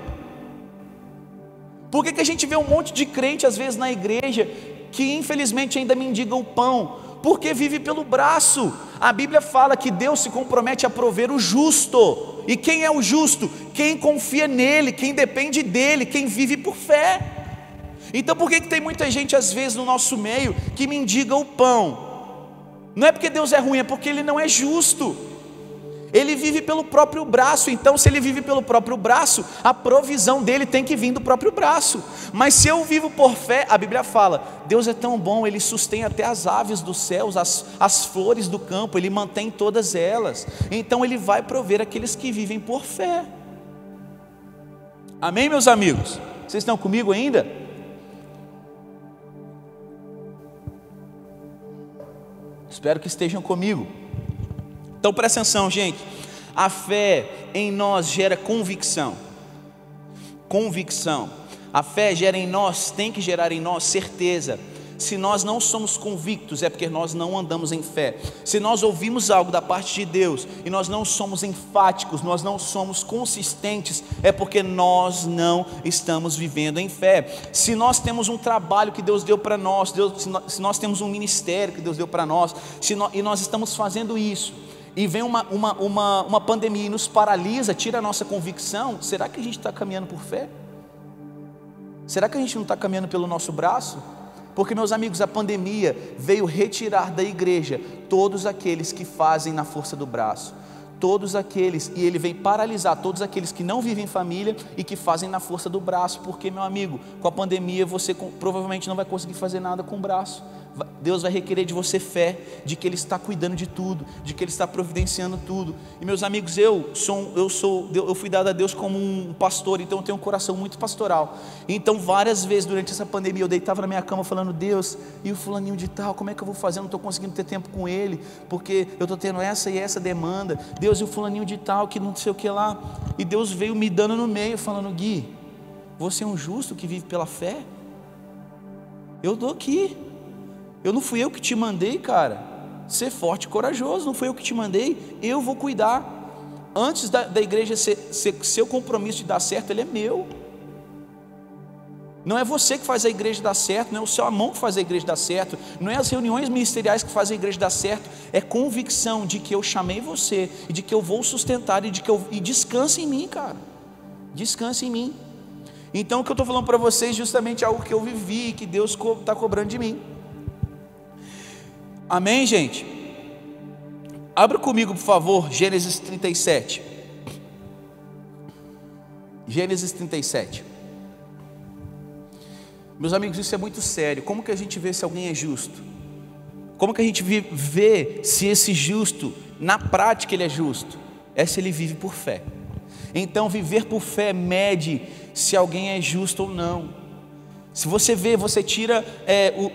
Por que a gente vê um monte de crente às vezes na igreja, que infelizmente ainda mendiga o pão? Porque vive pelo braço. A Bíblia fala que Deus se compromete a prover o justo. E quem é o justo? Quem confia nele, quem depende dele, quem vive por fé. Então por que tem muita gente às vezes no nosso meio que mendiga o pão? Não é porque Deus é ruim, é porque Ele não é justo. Ele vive pelo próprio braço. Então se Ele vive pelo próprio braço, a provisão dele tem que vir do próprio braço. Mas se eu vivo por fé, a Bíblia fala, Deus é tão bom, Ele sustém até as aves dos céus, as flores do campo, Ele mantém todas elas. Então Ele vai prover aqueles que vivem por fé. Amém, meus amigos? Vocês estão comigo ainda? Espero que estejam comigo. Então presta atenção, gente. A fé em nós gera convicção. Convicção. A fé gera em nós, tem que gerar em nós certeza. Se nós não somos convictos, é porque nós não andamos em fé. Se nós ouvimos algo da parte de Deus e nós não somos enfáticos, nós não somos consistentes, é porque nós não estamos vivendo em fé. Se nós temos um trabalho que Deus deu para nós, se nós temos um ministério que Deus deu para nós, e nós estamos fazendo isso, e vem uma pandemia e nos paralisa, tira a nossa convicção, será que a gente está caminhando por fé? Será que a gente não está caminhando pelo nosso braço? Porque, meus amigos, a pandemia veio retirar da igreja todos aqueles que fazem na força do braço. Todos aqueles, e ele vem paralisar todos aqueles que não vivem em família e que fazem na força do braço. Porque, meu amigo, com a pandemia você provavelmente não vai conseguir fazer nada com o braço. Deus vai requerer de você fé, de que Ele está cuidando de tudo, de que Ele está providenciando tudo. E meus amigos, eu fui dado a Deus como um pastor, então eu tenho um coração muito pastoral. Então várias vezes durante essa pandemia eu deitava na minha cama falando, Deus, e o fulaninho de tal, como é que eu vou fazer? Eu não estou conseguindo ter tempo com ele, porque eu estou tendo essa e essa demanda. Deus, e o fulaninho de tal, que não sei o que lá. E Deus veio me dando no meio, falando, Gui, você é um justo que vive pela fé? Eu estou aqui. Não fui eu que te mandei, cara. Ser forte e corajoso, não foi eu que te mandei. Eu vou cuidar. Antes da igreja seu compromisso de dar certo, ele é meu. Não é você que faz a igreja dar certo, não é o seu irmão que faz a igreja dar certo, não é as reuniões ministeriais que fazem a igreja dar certo. É convicção de que eu chamei você e de que eu vou sustentar e descanse em mim, cara. Descanse em mim. Então o que eu estou falando para vocês justamente é algo que eu vivi e que Deus está cobrando de mim. Amém, gente? Abra comigo, por favor, Gênesis 37. Gênesis 37. Meus amigos, isso é muito sério. Como que a gente vê se alguém é justo? Como que a gente vê se esse justo, na prática ele é justo? É se ele vive por fé. Então viver por fé mede se alguém é justo ou não. Se você vê, você tira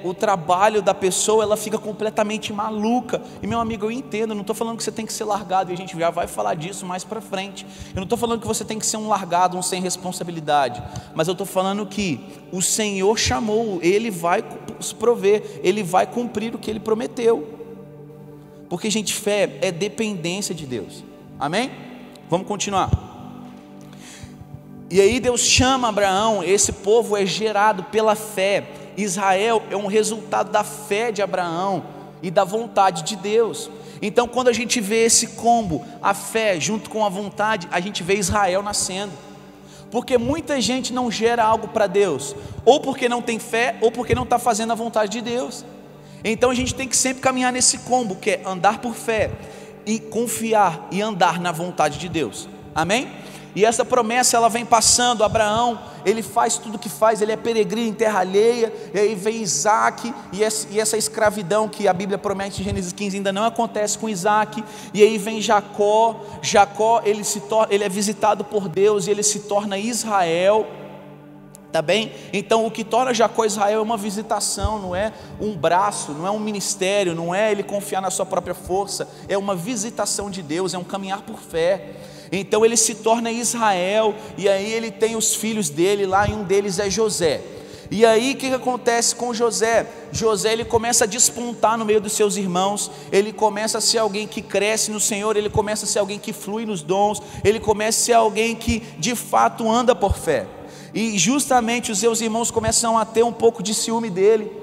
o trabalho da pessoa, ela fica completamente maluca. E meu amigo, eu entendo, eu não estou falando que você tem que ser largado, e a gente já vai falar disso mais para frente. Eu não estou falando que você tem que ser um largado, um sem responsabilidade, mas eu estou falando que o Senhor chamou, Ele vai prover, Ele vai cumprir o que Ele prometeu. Porque, gente, fé é dependência de Deus. Amém? Vamos continuar. E aí Deus chama Abraão, esse povo é gerado pela fé. Israel é um resultado da fé de Abraão e da vontade de Deus. Então quando a gente vê esse combo, a fé junto com a vontade, a gente vê Israel nascendo. Porque muita gente não gera algo para Deus, ou porque não tem fé, ou porque não está fazendo a vontade de Deus. Então a gente tem que sempre caminhar nesse combo, que é andar por fé e confiar e andar na vontade de Deus. Amém? E essa promessa ela vem passando. Abraão, ele faz tudo o que faz, ele é peregrino em terra alheia, e aí vem Isaac, e essa escravidão que a Bíblia promete em Gênesis 15 ainda não acontece com Isaac. E aí vem Jacó, ele é visitado por Deus e ele se torna Israel. Tá bem? Então o que torna Jacó Israel é uma visitação, não é um braço, não é um ministério, não é ele confiar na sua própria força, é uma visitação de Deus, é um caminhar por fé. Então ele se torna Israel, e aí ele tem os filhos dele lá, e um deles é José. E aí o que acontece com José? José ele começa a despontar no meio dos seus irmãos, ele começa a ser alguém que cresce no Senhor, ele começa a ser alguém que flui nos dons, ele começa a ser alguém que de fato anda por fé. E justamente os seus irmãos começam a ter um pouco de ciúme dele.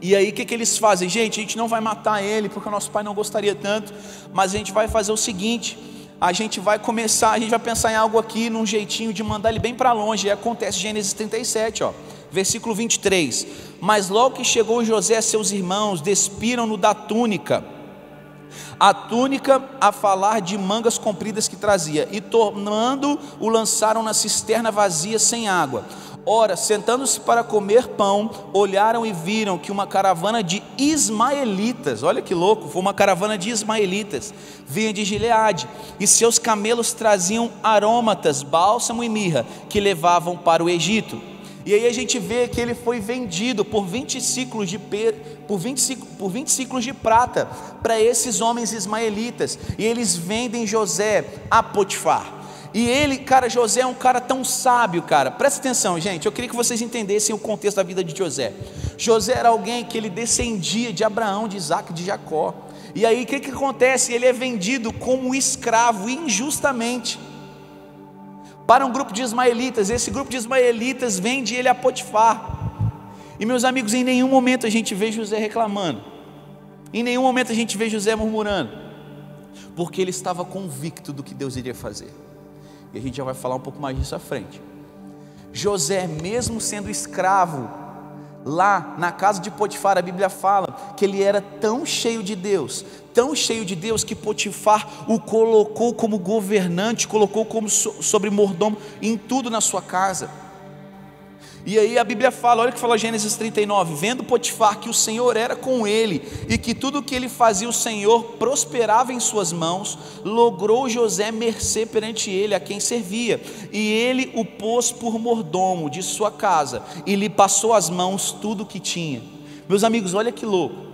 E aí o que eles fazem? Gente, a gente não vai matar ele, porque o nosso pai não gostaria tanto, mas a gente vai fazer o seguinte: a gente vai pensar em algo aqui, num jeitinho de mandar ele bem para longe. E acontece Gênesis 37, versículo 23. Mas logo que chegou José a seus irmãos, despiram-no da túnica, a túnica a falar de mangas compridas que trazia, e tornando o lançaram na cisterna vazia sem água. Ora, sentando-se para comer pão, olharam e viram que uma caravana de ismaelitas, olha que louco, foi uma caravana de ismaelitas, vinha de Gileade, e seus camelos traziam aromatas, bálsamo e mirra, que levavam para o Egito. E aí a gente vê que ele foi vendido por 20 ciclos de prata para esses homens ismaelitas, e eles vendem José a Potifar. E ele, José é um cara tão sábio, presta atenção, gente, eu queria que vocês entendessem o contexto da vida de José. José era alguém que ele descendia de Abraão, de Isaac, de Jacó. E aí o que acontece? Ele é vendido como escravo injustamente para um grupo de ismaelitas. Esse grupo de ismaelitas vende ele a Potifar. E meus amigos, em nenhum momento a gente vê José reclamando, em nenhum momento a gente vê José murmurando, porque ele estava convicto do que Deus iria fazer. E a gente já vai falar um pouco mais disso à frente. José, mesmo sendo escravo lá na casa de Potifar, a Bíblia fala que ele era tão cheio de Deus, que Potifar o colocou como governante, colocou como sobre mordomo em tudo na sua casa. E aí a Bíblia fala, olha o que fala Gênesis 39, vendo Potifar que o Senhor era com ele, e que tudo o que ele fazia o Senhor prosperava em suas mãos, logrou José mercê perante ele, a quem servia, e ele o pôs por mordomo de sua casa, e lhe passou às mãos tudo o que tinha. Meus amigos, olha que louco.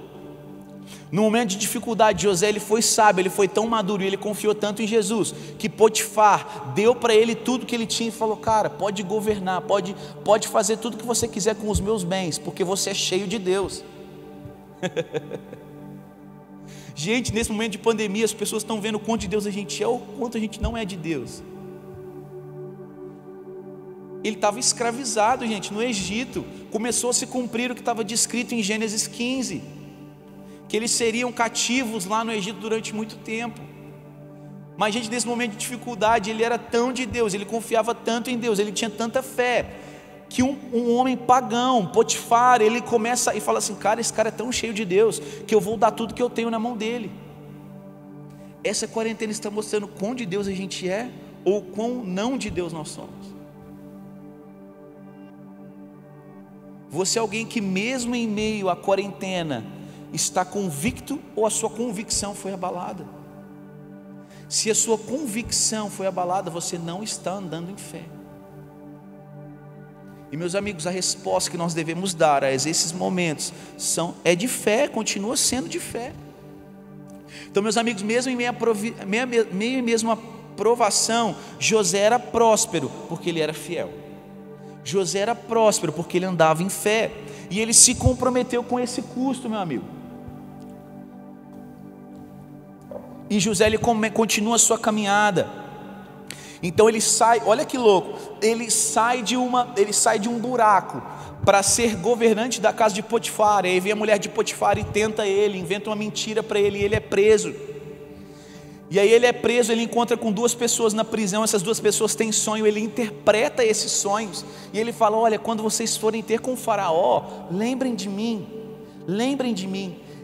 No momento de dificuldade, José ele foi sábio, ele foi tão maduro, ele confiou tanto em Jesus, que Potifar deu para ele tudo que ele tinha e falou: cara, pode governar, pode fazer tudo que você quiser com os meus bens, porque você é cheio de Deus. Gente, nesse momento de pandemia, as pessoas estão vendo o quanto de Deus a gente é, ou o quanto a gente não é de Deus. Ele estava escravizado, gente, no Egito. Começou a se cumprir o que estava descrito em Gênesis 15, que eles seriam cativos lá no Egito durante muito tempo. Mas, gente, nesse momento de dificuldade, ele era tão de Deus, ele confiava tanto em Deus, ele tinha tanta fé, que um homem pagão, Potifar, ele começa e fala assim: cara, esse cara é tão cheio de Deus, que eu vou dar tudo que eu tenho na mão dele. Essa quarentena está mostrando quão de Deus a gente é, ou quão não de Deus nós somos. Você é alguém que mesmo em meio à quarentena está convicto, ou a sua convicção foi abalada? Se a sua convicção foi abalada, você não está andando em fé. E meus amigos, a resposta que nós devemos dar a esses momentos é de fé, continua sendo de fé. Então, meus amigos, mesmo em meio à provação, José era próspero porque ele era fiel. José era próspero porque ele andava em fé, e ele se comprometeu com esse custo, meu amigo. E José, ele continua a sua caminhada. Então ele sai, olha que louco, ele sai de um buraco para ser governante da casa de Potifar. E aí vem a mulher de Potifar e tenta ele, inventa uma mentira para ele, e ele é preso. E aí ele é preso, ele encontra com duas pessoas na prisão, essas duas pessoas têm sonho, ele interpreta esses sonhos, e ele fala: olha, quando vocês forem ter com o faraó, lembrem de mim.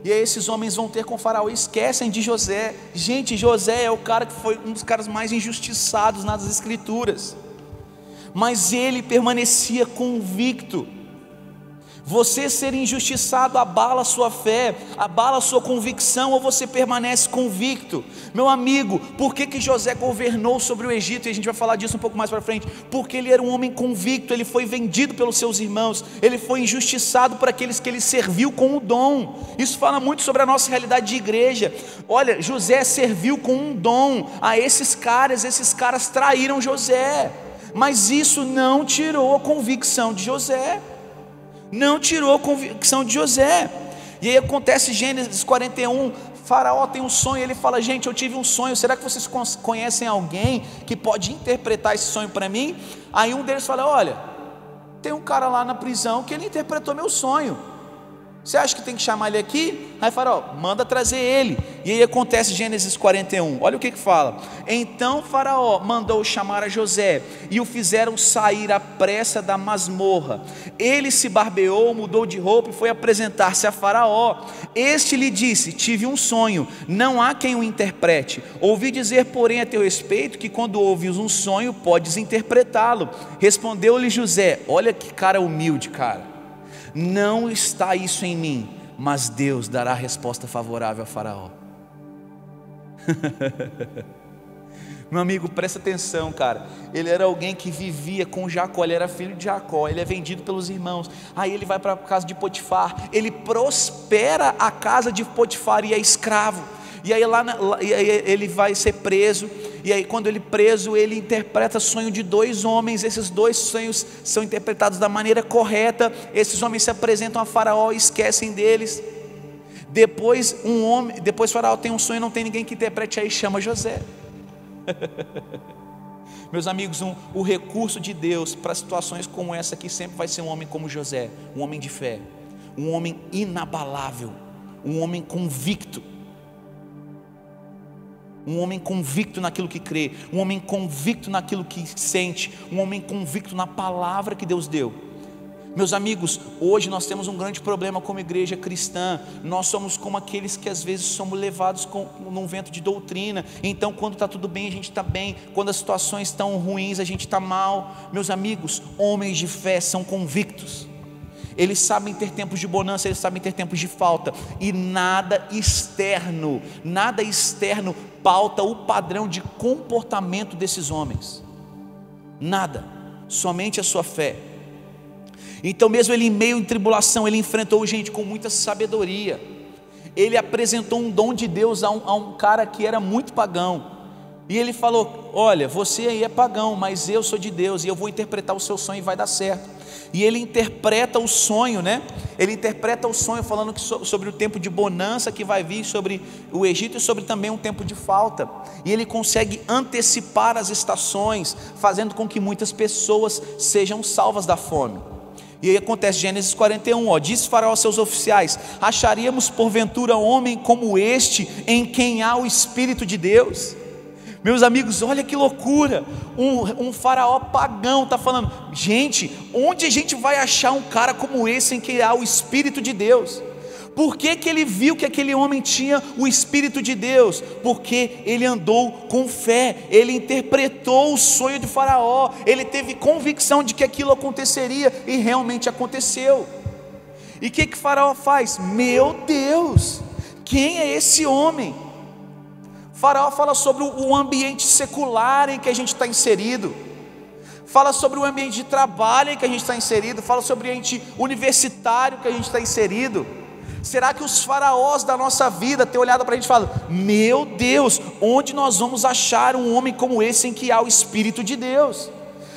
E aí esses homens vão ter com o faraó e esquecem de José. Gente, José é o cara que foi um dos caras mais injustiçados nas escrituras, mas ele permanecia convicto. Você ser injustiçado abala a sua fé, abala a sua convicção, ou você permanece convicto? Meu amigo, por que José governou sobre o Egito? E a gente vai falar disso um pouco mais para frente. Porque ele era um homem convicto, ele foi vendido pelos seus irmãos, ele foi injustiçado por aqueles que ele serviu com o dom. Isso fala muito sobre a nossa realidade de igreja. Olha, José serviu com um dom a esses caras traíram José, mas isso não tirou a convicção de José. Não tirou a convicção de José. E aí acontece Gênesis 41, Faraó tem um sonho, ele fala: gente, eu tive um sonho, será que vocês conhecem alguém que pode interpretar esse sonho para mim? Aí um deles fala: olha, tem um cara lá na prisão que ele interpretou meu sonho, você acha que tem que chamar ele aqui? Aí Faraó, manda trazer ele. E aí acontece Gênesis 41, olha o que fala: então Faraó mandou chamar a José, e o fizeram sair à pressa da masmorra. Ele se barbeou, mudou de roupa e foi apresentar-se a Faraó. Este lhe disse: tive um sonho, não há quem o interprete. Ouvi dizer, porém, a teu respeito, que quando ouves um sonho, podes interpretá-lo. Respondeu-lhe José: olha que cara humilde, cara. Não está isso em mim, mas Deus dará resposta favorável a Faraó. Meu amigo, presta atenção, cara. Ele era alguém que vivia com Jacó, ele era filho de Jacó, ele é vendido pelos irmãos. Aí ele vai para a casa de Potifar, ele prospera a casa de Potifar e é escravo. E aí ele vai ser preso. E aí quando ele preso, ele interpreta o sonho de dois homens. Esses dois sonhos são interpretados da maneira correta. Esses homens se apresentam a Faraó e esquecem deles. Depois Faraó tem um sonho, não tem ninguém que interprete, aí chama José. Meus amigos, o recurso de Deus para situações como essa aqui sempre vai ser um homem como José, um homem de fé, um homem inabalável, um homem convicto. Um homem convicto naquilo que crê, um homem convicto naquilo que sente, um homem convicto na palavra que Deus deu. Meus amigos, hoje nós temos um grande problema como igreja cristã. Nós somos como aqueles que às vezes somos levados num vento de doutrina. Então quando está tudo bem, a gente está bem, quando as situações estão ruins, a gente está mal. Meus amigos, homens de fé são convictos. Eles sabem ter tempos de bonança, eles sabem ter tempos de falta. E nada externo pauta o padrão de comportamento desses homens. Nada, somente a sua fé. Então mesmo ele em meio em tribulação, ele enfrentou gente com muita sabedoria. Ele apresentou um dom de Deus a um cara que era muito pagão. E ele falou: olha, você aí é pagão, mas eu sou de Deus, e eu vou interpretar o seu sonho e vai dar certo. E ele interpreta o sonho, né? Ele interpreta o sonho falando sobre o tempo de bonança que vai vir sobre o Egito e sobre também um tempo de falta. E ele consegue antecipar as estações, fazendo com que muitas pessoas sejam salvas da fome. E aí acontece Gênesis 41, disse Faraó aos seus oficiais: acharíamos porventura homem como este, em quem há o Espírito de Deus? Meus amigos, olha que loucura. Um faraó pagão está falando: gente, onde a gente vai achar um cara como esse em quem há o Espírito de Deus? Por que que ele viu que aquele homem tinha o Espírito de Deus? Porque ele andou com fé, ele interpretou o sonho de Faraó, ele teve convicção de que aquilo aconteceria e realmente aconteceu. E o que Faraó faz? Meu Deus, quem é esse homem? Faraó fala sobre o ambiente secular em que a gente está inserido, fala sobre o ambiente de trabalho em que a gente está inserido, fala sobre o ambiente universitário que a gente está inserido. Será que os faraós da nossa vida têm olhado para a gente e falam: meu Deus, onde nós vamos achar um homem como esse em que há o Espírito de Deus?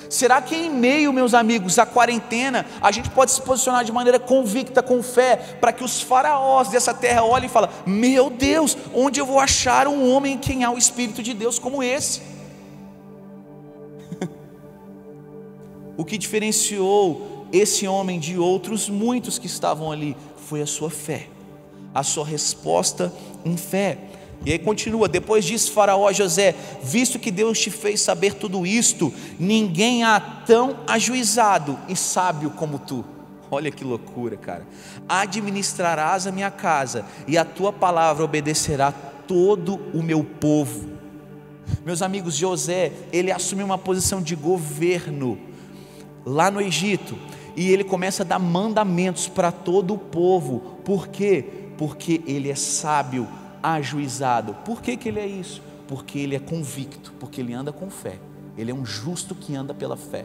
Será que em meio, meus amigos, à quarentena, a gente pode se posicionar de maneira convicta, com fé, para que os faraós dessa terra olhem e falem: meu Deus, onde eu vou achar um homem em quem há o Espírito de Deus como esse? O que diferenciou esse homem de outros muitos que estavam ali foi a sua fé, a sua resposta em fé. E aí continua, depois disso Faraó a José: visto que Deus te fez saber tudo isto, ninguém há tão ajuizado e sábio como tu. Olha que loucura, cara. Administrarás a minha casa e a tua palavra obedecerá todo o meu povo. Meus amigos, José, ele assumiu uma posição de governo lá no Egito, e ele começa a dar mandamentos para todo o povo. Por quê? Porque ele é sábio, ajuizado. Por que que ele é isso? Porque ele é convicto, porque ele anda com fé. Ele é um justo que anda pela fé.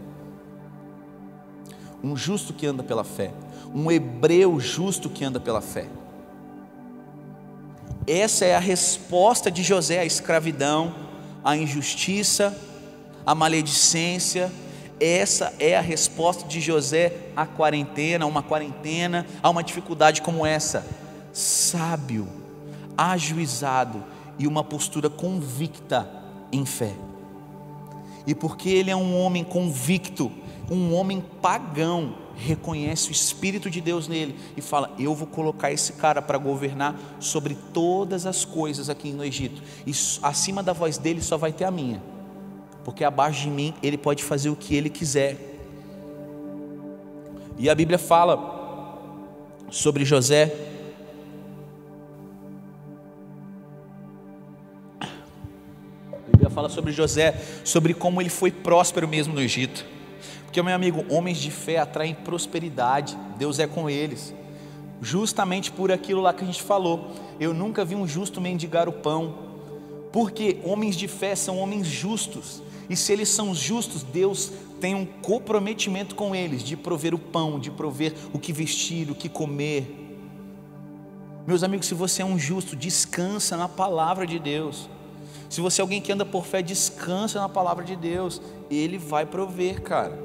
Um justo que anda pela fé. Um hebreu justo que anda pela fé. Essa é a resposta de José à escravidão, à injustiça, à maledicência. Essa é a resposta de José à quarentena, a uma dificuldade como essa. Sábio, ajuizado e uma postura convicta em fé. E porque ele é um homem convicto, um homem pagão, reconhece o Espírito de Deus nele e fala: eu vou colocar esse cara para governar sobre todas as coisas aqui no Egito, e acima da voz dele só vai ter a minha, porque abaixo de mim ele pode fazer o que ele quiser. E a Bíblia fala sobre José. A Bíblia fala sobre José, sobre como ele foi próspero mesmo no Egito. Porque, meu amigo, homens de fé atraem prosperidade, Deus é com eles, justamente por aquilo lá que a gente falou. Eu nunca vi um justo mendigar o pão, porque homens de fé são homens justos, e se eles são justos, Deus tem um comprometimento com eles, de prover o pão, de prover o que vestir, o que comer. Meus amigos, se você é um justo, descansa na palavra de Deus. Se você é alguém que anda por fé, descansa na palavra de Deus, Ele vai prover, cara.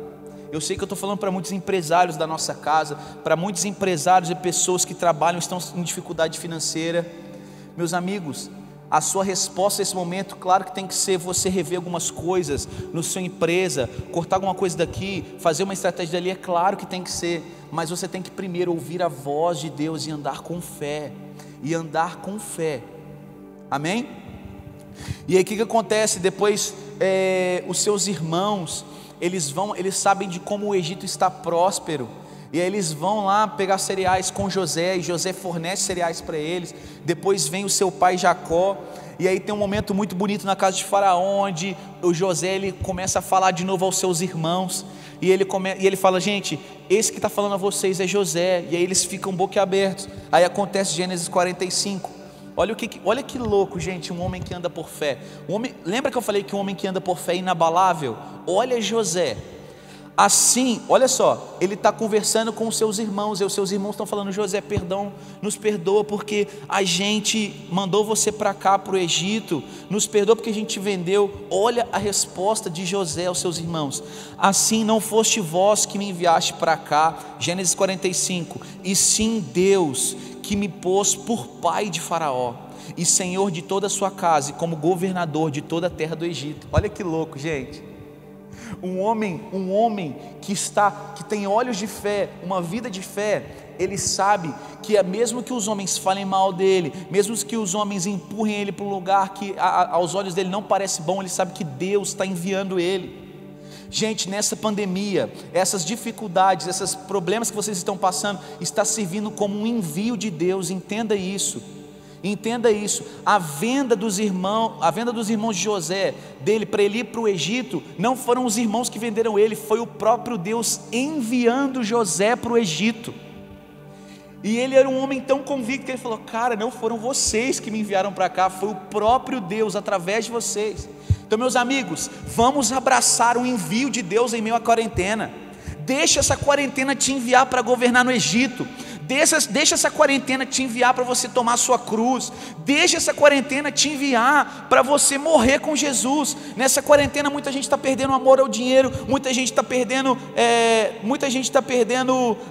Eu sei que eu estou falando para muitos empresários da nossa casa, para muitos empresários e pessoas que trabalham, estão em dificuldade financeira. Meus amigos, a sua resposta nesse momento, claro que tem que ser você rever algumas coisas na sua empresa, cortar alguma coisa daqui, fazer uma estratégia dali, é claro que tem que ser, mas você tem que primeiro ouvir a voz de Deus e andar com fé, amém? E aí o que acontece? Depois os seus irmãos, eles sabem de como o Egito está próspero, e aí eles vão lá pegar cereais com José, e José fornece cereais para eles. Depois vem o seu pai Jacó, e aí tem um momento muito bonito na casa de Faraó, onde o José ele começa a falar de novo aos seus irmãos, e ele fala: gente, esse que está falando a vocês é José. E aí eles ficam boquiabertos. Aí acontece Gênesis 45. Olha que louco, gente, um homem que anda por fé. Lembra que eu falei que um homem que anda por fé é inabalável? Olha José. Assim, olha só, ele está conversando com os seus irmãos, e os seus irmãos estão falando: José, perdão, nos perdoa porque a gente mandou você para cá, para o Egito, nos perdoa porque a gente te vendeu. Olha a resposta de José aos seus irmãos: assim não foste vós que me enviaste para cá, Gênesis 45, e sim Deus que me pôs por pai de Faraó, e senhor de toda a sua casa, e como governador de toda a terra do Egito. Olha que louco, gente. Um homem que tem olhos de fé, uma vida de fé, ele sabe que mesmo que os homens falem mal dele, mesmo que os homens empurrem ele para um lugar que aos olhos dele não parece bom, ele sabe que Deus está enviando ele. Gente, nessa pandemia, essas dificuldades, esses problemas que vocês estão passando, está servindo como um envio de Deus. Entenda isso. Entenda isso. A venda dos irmãos de José, dele para ele ir para o Egito, não foram os irmãos que venderam ele, foi o próprio Deus enviando José para o Egito. E ele era um homem tão convicto que ele falou: cara, não foram vocês que me enviaram para cá, foi o próprio Deus através de vocês. Então, meus amigos, vamos abraçar o envio de Deus em meio à quarentena. Deixa essa quarentena te enviar para governar no Egito. Deixa essa quarentena te enviar para você tomar a sua cruz. Deixa essa quarentena te enviar para você morrer com Jesus. Nessa quarentena muita gente está perdendo amor ao dinheiro, muita gente está perdendo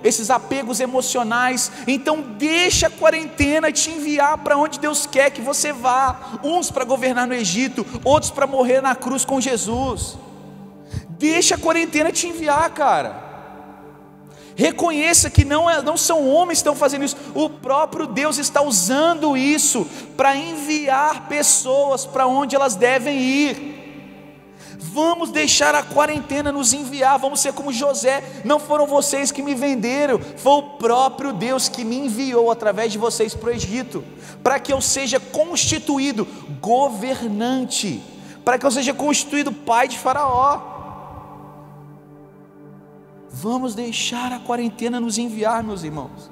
esses apegos emocionais. Então deixa a quarentena te enviar para onde Deus quer que você vá. Uns para governar no Egito, outros para morrer na cruz com Jesus. Deixa a quarentena te enviar, cara. Reconheça que não são homens que estão fazendo isso, o próprio Deus está usando isso para enviar pessoas para onde elas devem ir. Vamos deixar a quarentena nos enviar, vamos ser como José. Não foram vocês que me venderam, foi o próprio Deus que me enviou através de vocês para o Egito, para que eu seja constituído governante, para que eu seja constituído pai de Faraó. Vamos deixar a quarentena nos enviar, meus irmãos.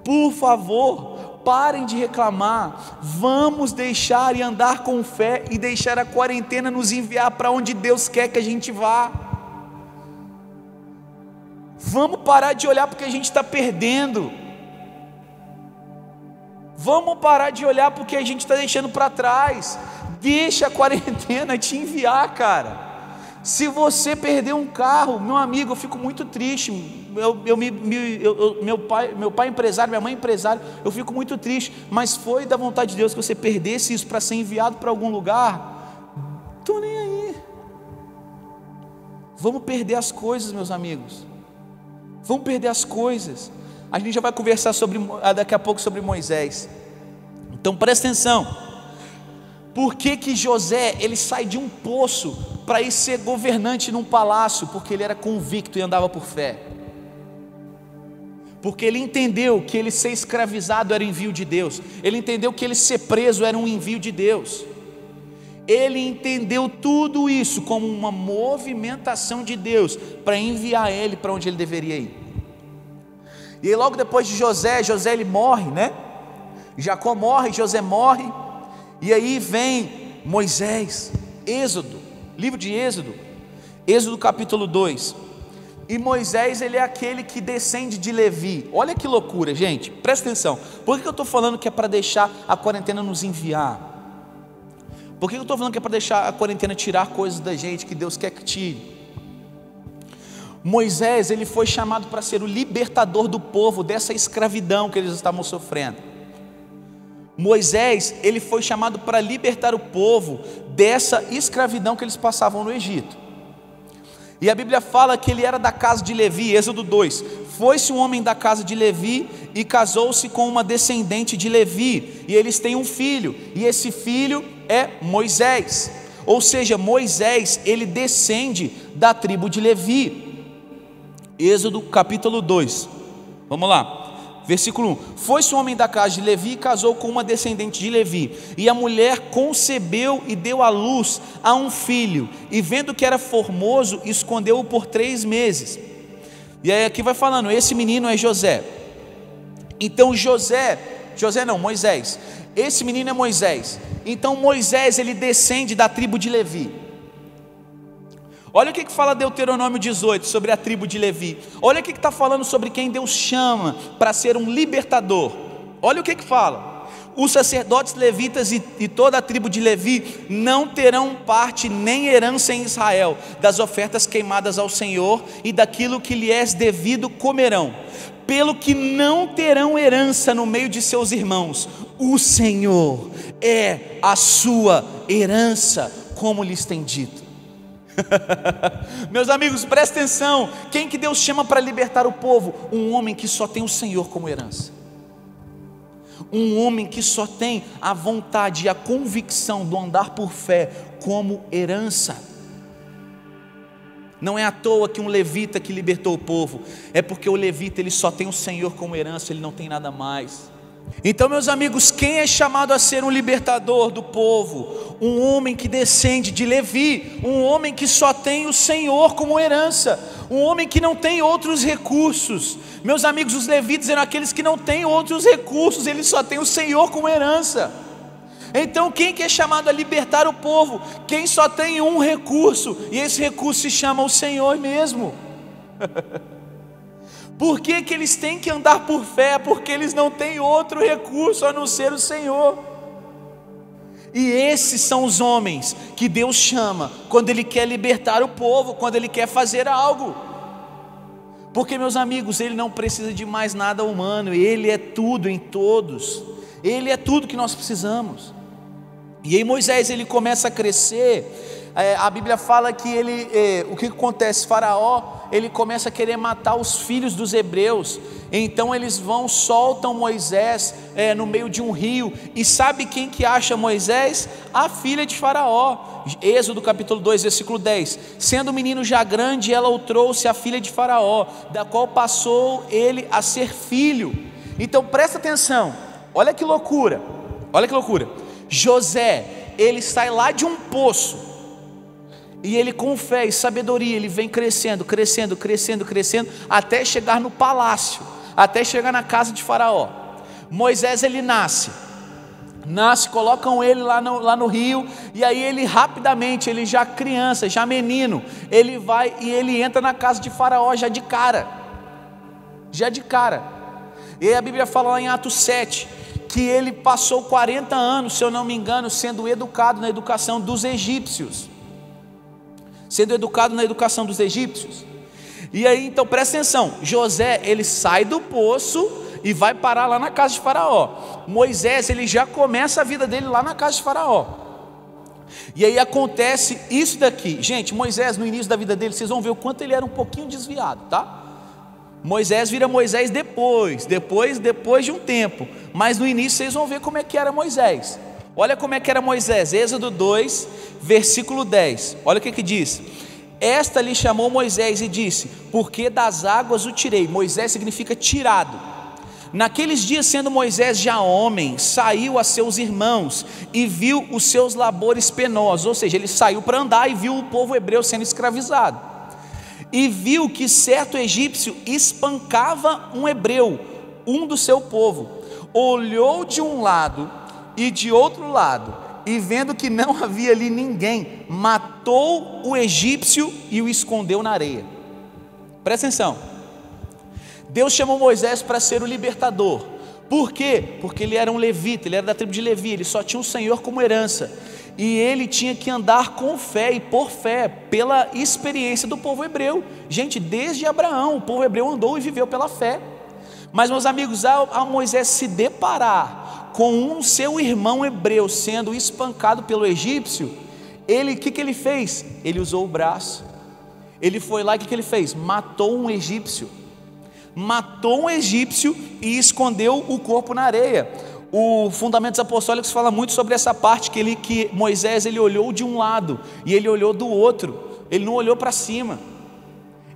Por favor, parem de reclamar. Vamos deixar e andar com fé e deixar a quarentena nos enviar para onde Deus quer que a gente vá. Vamos parar de olhar porque a gente está perdendo. Vamos parar de olhar porque a gente está deixando para trás. Deixa a quarentena te enviar, cara. Se você perder um carro, meu amigo, eu fico muito triste. Meu pai é empresário, minha mãe é empresário, eu fico muito triste. Mas foi da vontade de Deus que você perdesse isso para ser enviado para algum lugar. Estou nem aí. Vamos perder as coisas, meus amigos. Vamos perder as coisas. A gente já vai conversar daqui a pouco sobre Moisés. Então presta atenção. Por que José, ele sai de um poço para ir ser governante num palácio? Porque ele era convicto e andava por fé. Porque ele entendeu que ele ser escravizado era envio de Deus. Ele entendeu que ele ser preso era um envio de Deus. Ele entendeu tudo isso como uma movimentação de Deus para enviar ele para onde ele deveria ir. E aí, logo depois de José ele morre, né? Jacó morre, José morre. E aí vem Moisés, Êxodo, livro de Êxodo, Êxodo capítulo 2. E Moisés, ele é aquele que descende de Levi. Olha que loucura, gente, presta atenção. Por que eu estou falando que é para deixar a quarentena nos enviar? Por que eu estou falando que é para deixar a quarentena tirar coisas da gente que Deus quer que tire? Moisés, ele foi chamado para ser o libertador do povo dessa escravidão que eles estavam sofrendo. Moisés, ele foi chamado para libertar o povo dessa escravidão que eles passavam no Egito. E a Bíblia fala que ele era da casa de Levi, Êxodo 2. Foi-se um homem da casa de Levi e casou-se com uma descendente de Levi. E eles têm um filho, e esse filho é Moisés. Ou seja, Moisés, ele descende da tribo de Levi. Êxodo capítulo 2. Vamos lá. Versículo 1: Foi-se um homem da casa de Levi e casou com uma descendente de Levi, e a mulher concebeu e deu à luz a um filho, e vendo que era formoso, escondeu-o por 3 meses. E aí aqui vai falando, esse menino é José. Então Moisés, esse menino é Moisés. Então Moisés, ele descende da tribo de Levi. Olha o que fala Deuteronômio 18 sobre a tribo de Levi. Olha o que está falando sobre quem Deus chama para ser um libertador. Olha o que fala: os sacerdotes levitas e toda a tribo de Levi não terão parte nem herança em Israel, das ofertas queimadas ao Senhor e daquilo que lhe é devido comerão, pelo que não terão herança no meio de seus irmãos. O Senhor é a sua herança, como lhes tem dito. Meus amigos, presta atenção. Quem que Deus chama para libertar o povo? Um homem que só tem o Senhor como herança. Um homem que só tem a vontade e a convicção do andar por fé como herança. Não é à toa que um levita que libertou o povo, é porque o levita ele só tem o Senhor como herança, ele não tem nada mais. Então, meus amigos, quem é chamado a ser um libertador do povo? Um homem que descende de Levi, um homem que só tem o Senhor como herança, um homem que não tem outros recursos. Meus amigos, os levitas eram aqueles que não têm outros recursos, eles só têm o Senhor como herança. Então quem que é chamado a libertar o povo? Quem só tem um recurso, e esse recurso se chama o Senhor mesmo. Por que que eles têm que andar por fé? Porque eles não têm outro recurso a não ser o Senhor. E esses são os homens que Deus chama quando Ele quer libertar o povo, quando Ele quer fazer algo. Porque, meus amigos, Ele não precisa de mais nada humano, Ele é tudo em todos, Ele é tudo que nós precisamos. E aí Moisés ele começa a crescer, a Bíblia fala que o que acontece? Faraó, ele começa a querer matar os filhos dos hebreus, então eles soltam Moisés no meio de um rio, e sabe quem que acha Moisés? A filha de Faraó. Êxodo capítulo 2, versículo 10, sendo o menino já grande, ela o trouxe, a filha de Faraó, da qual passou ele a ser filho. Então presta atenção, olha que loucura, José, ele sai lá de um poço, e ele com fé e sabedoria, ele vem crescendo, até chegar no palácio, até chegar na casa de Faraó. Moisés ele nasce, colocam ele lá no rio, e aí ele rapidamente, ele já criança, já menino, ele vai e ele entra na casa de Faraó já de cara, e aí a Bíblia fala lá em Atos 7, que ele passou 40 anos, se eu não me engano, sendo educado na educação dos egípcios, e aí então presta atenção, José ele sai do poço e vai parar lá na casa de Faraó. Moisés ele já começa a vida dele lá na casa de Faraó, e aí acontece isso daqui, gente. Moisés no início da vida dele, vocês vão ver o quanto ele era um pouquinho desviado, tá? Moisés vira Moisés depois de um tempo, mas no início vocês vão ver como é que era Moisés. Olha como é que era Moisés, Êxodo 2, versículo 10, olha o que diz: esta lhe chamou Moisés e disse, porque das águas o tirei. Moisés significa tirado. Naqueles dias, sendo Moisés já homem, saiu a seus irmãos e viu os seus labores penosos, ou seja, ele saiu para andar e viu o povo hebreu sendo escravizado. E viu que certo egípcio espancava um hebreu, um do seu povo. Olhou de um lado e de outro lado, e vendo que não havia ali ninguém, matou o egípcio e o escondeu na areia. Presta atenção, Deus chamou Moisés para ser o libertador. Por quê? Porque ele era um levita, ele era da tribo de Levi, ele só tinha o Senhor como herança, e ele tinha que andar com fé e por fé, pela experiência do povo hebreu. Gente, desde Abraão, o povo hebreu andou e viveu pela fé. Mas, meus amigos, ao Moisés se deparar com um seu irmão hebreu sendo espancado pelo egípcio, o que ele fez? Ele usou o braço, ele foi lá, e o que ele fez? Matou um egípcio e escondeu o corpo na areia. O Fundamentos Apostólicos fala muito sobre essa parte, que Moisés ele olhou de um lado e ele olhou do outro, ele não olhou para cima,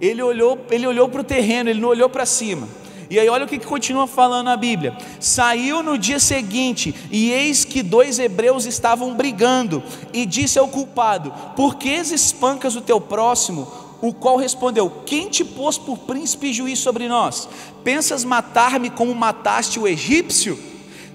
ele olhou para o terreno, ele não olhou para cima. E aí olha o que continua falando a Bíblia: saiu no dia seguinte, e eis que 2 hebreus estavam brigando, e disse ao culpado, por que espancas o teu próximo? O qual respondeu, quem te pôs por príncipe e juiz sobre nós? Pensas matar-me como mataste o egípcio?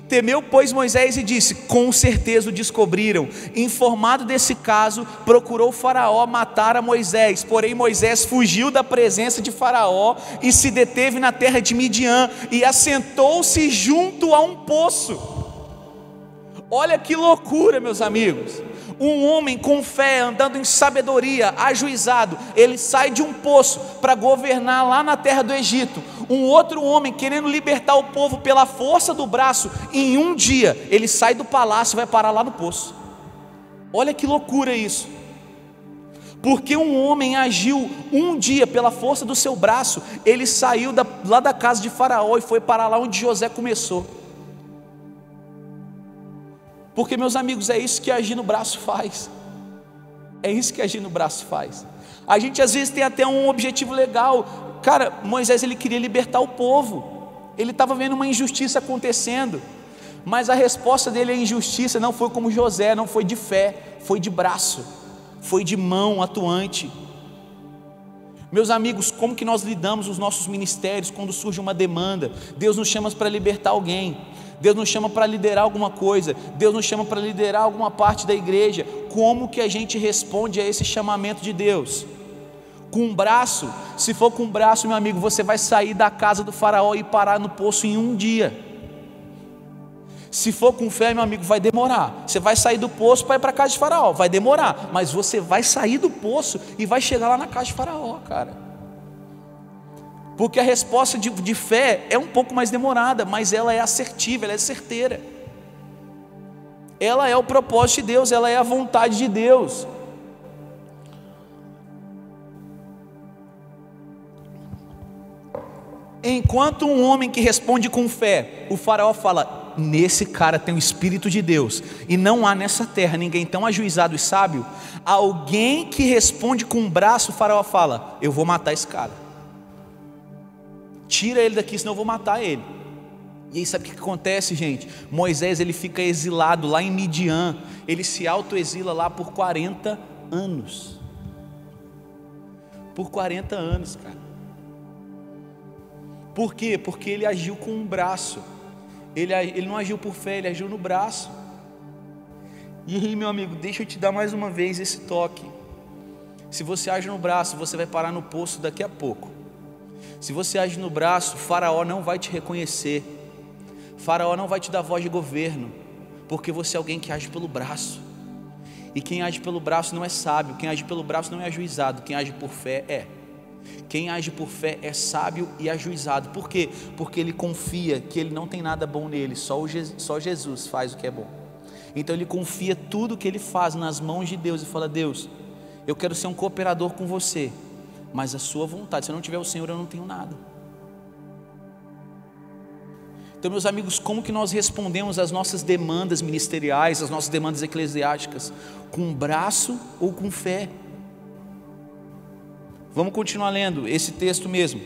Temeu, pois, Moisés e disse, com certeza o descobriram. Informado desse caso, procurou Faraó matar a Moisés, porém Moisés fugiu da presença de Faraó e se deteve na terra de Midian e assentou-se junto a um poço. Olha que loucura, meus amigos. Um homem com fé, andando em sabedoria, ajuizado, ele sai de um poço para governar lá na terra do Egito. Um outro homem querendo libertar o povo pela força do braço, em um dia ele sai do palácio e vai parar lá no poço. Olha que loucura isso. Porque um homem agiu um dia pela força do seu braço, ele saiu lá da casa de Faraó e foi parar lá onde José começou. Porque, meus amigos, é isso que agir no braço faz. É isso que agir no braço faz. A gente às vezes tem até um objetivo legal. Cara, Moisés, ele queria libertar o povo. Ele estava vendo uma injustiça acontecendo, mas a resposta dele à injustiça não foi como José, não foi de fé, foi de braço, foi de mão atuante. Meus amigos, como que nós lidamos os nossos ministérios quando surge uma demanda? Deus nos chama para libertar alguém, Deus nos chama para liderar alguma coisa, Deus nos chama para liderar alguma parte da igreja. Como que a gente responde a esse chamamento de Deus? Com um braço? Se for com um braço, meu amigo, você vai sair da casa do faraó e parar no poço em um dia. Se for com fé, meu amigo, vai demorar. Você vai sair do poço para ir para a casa de faraó, vai demorar, mas você vai sair do poço e vai chegar lá na casa de faraó, cara. Porque a resposta de fé é um pouco mais demorada, mas ela é assertiva, ela é certeira. Ela é o propósito de Deus, ela é a vontade de Deus. Enquanto um homem que responde com fé, o faraó fala: nesse cara tem o Espírito de Deus, e não há nessa terra ninguém tão ajuizado e sábio. Alguém que responde com um braço, o faraó fala: eu vou matar esse cara, tira ele daqui, senão eu vou matar ele. E aí sabe o que acontece, gente? Moisés, ele fica exilado lá em Midian, ele se autoexila lá por 40 anos. Por 40 anos, cara. Por quê? Porque ele agiu com um braço. Ele não agiu por fé, ele agiu no braço. E aí, meu amigo, deixa eu te dar mais uma vez esse toque. Se você age no braço, você vai parar no poço daqui a pouco. Se você age no braço, Faraó não vai te reconhecer. Faraó não vai te dar voz de governo, porque você é alguém que age pelo braço. E quem age pelo braço não é sábio, quem age pelo braço não é ajuizado, quem age por fé é. Quem age por fé é sábio e ajuizado. Por quê? Porque ele confia que ele não tem nada bom nele, só Jesus faz o que é bom. Então ele confia tudo que ele faz nas mãos de Deus e fala: Deus, eu quero ser um cooperador com você, mas a sua vontade, se eu não tiver o Senhor, eu não tenho nada. Então, meus amigos, como que nós respondemos às nossas demandas ministeriais, às nossas demandas eclesiásticas? Com um braço ou com fé? Vamos continuar lendo esse texto mesmo,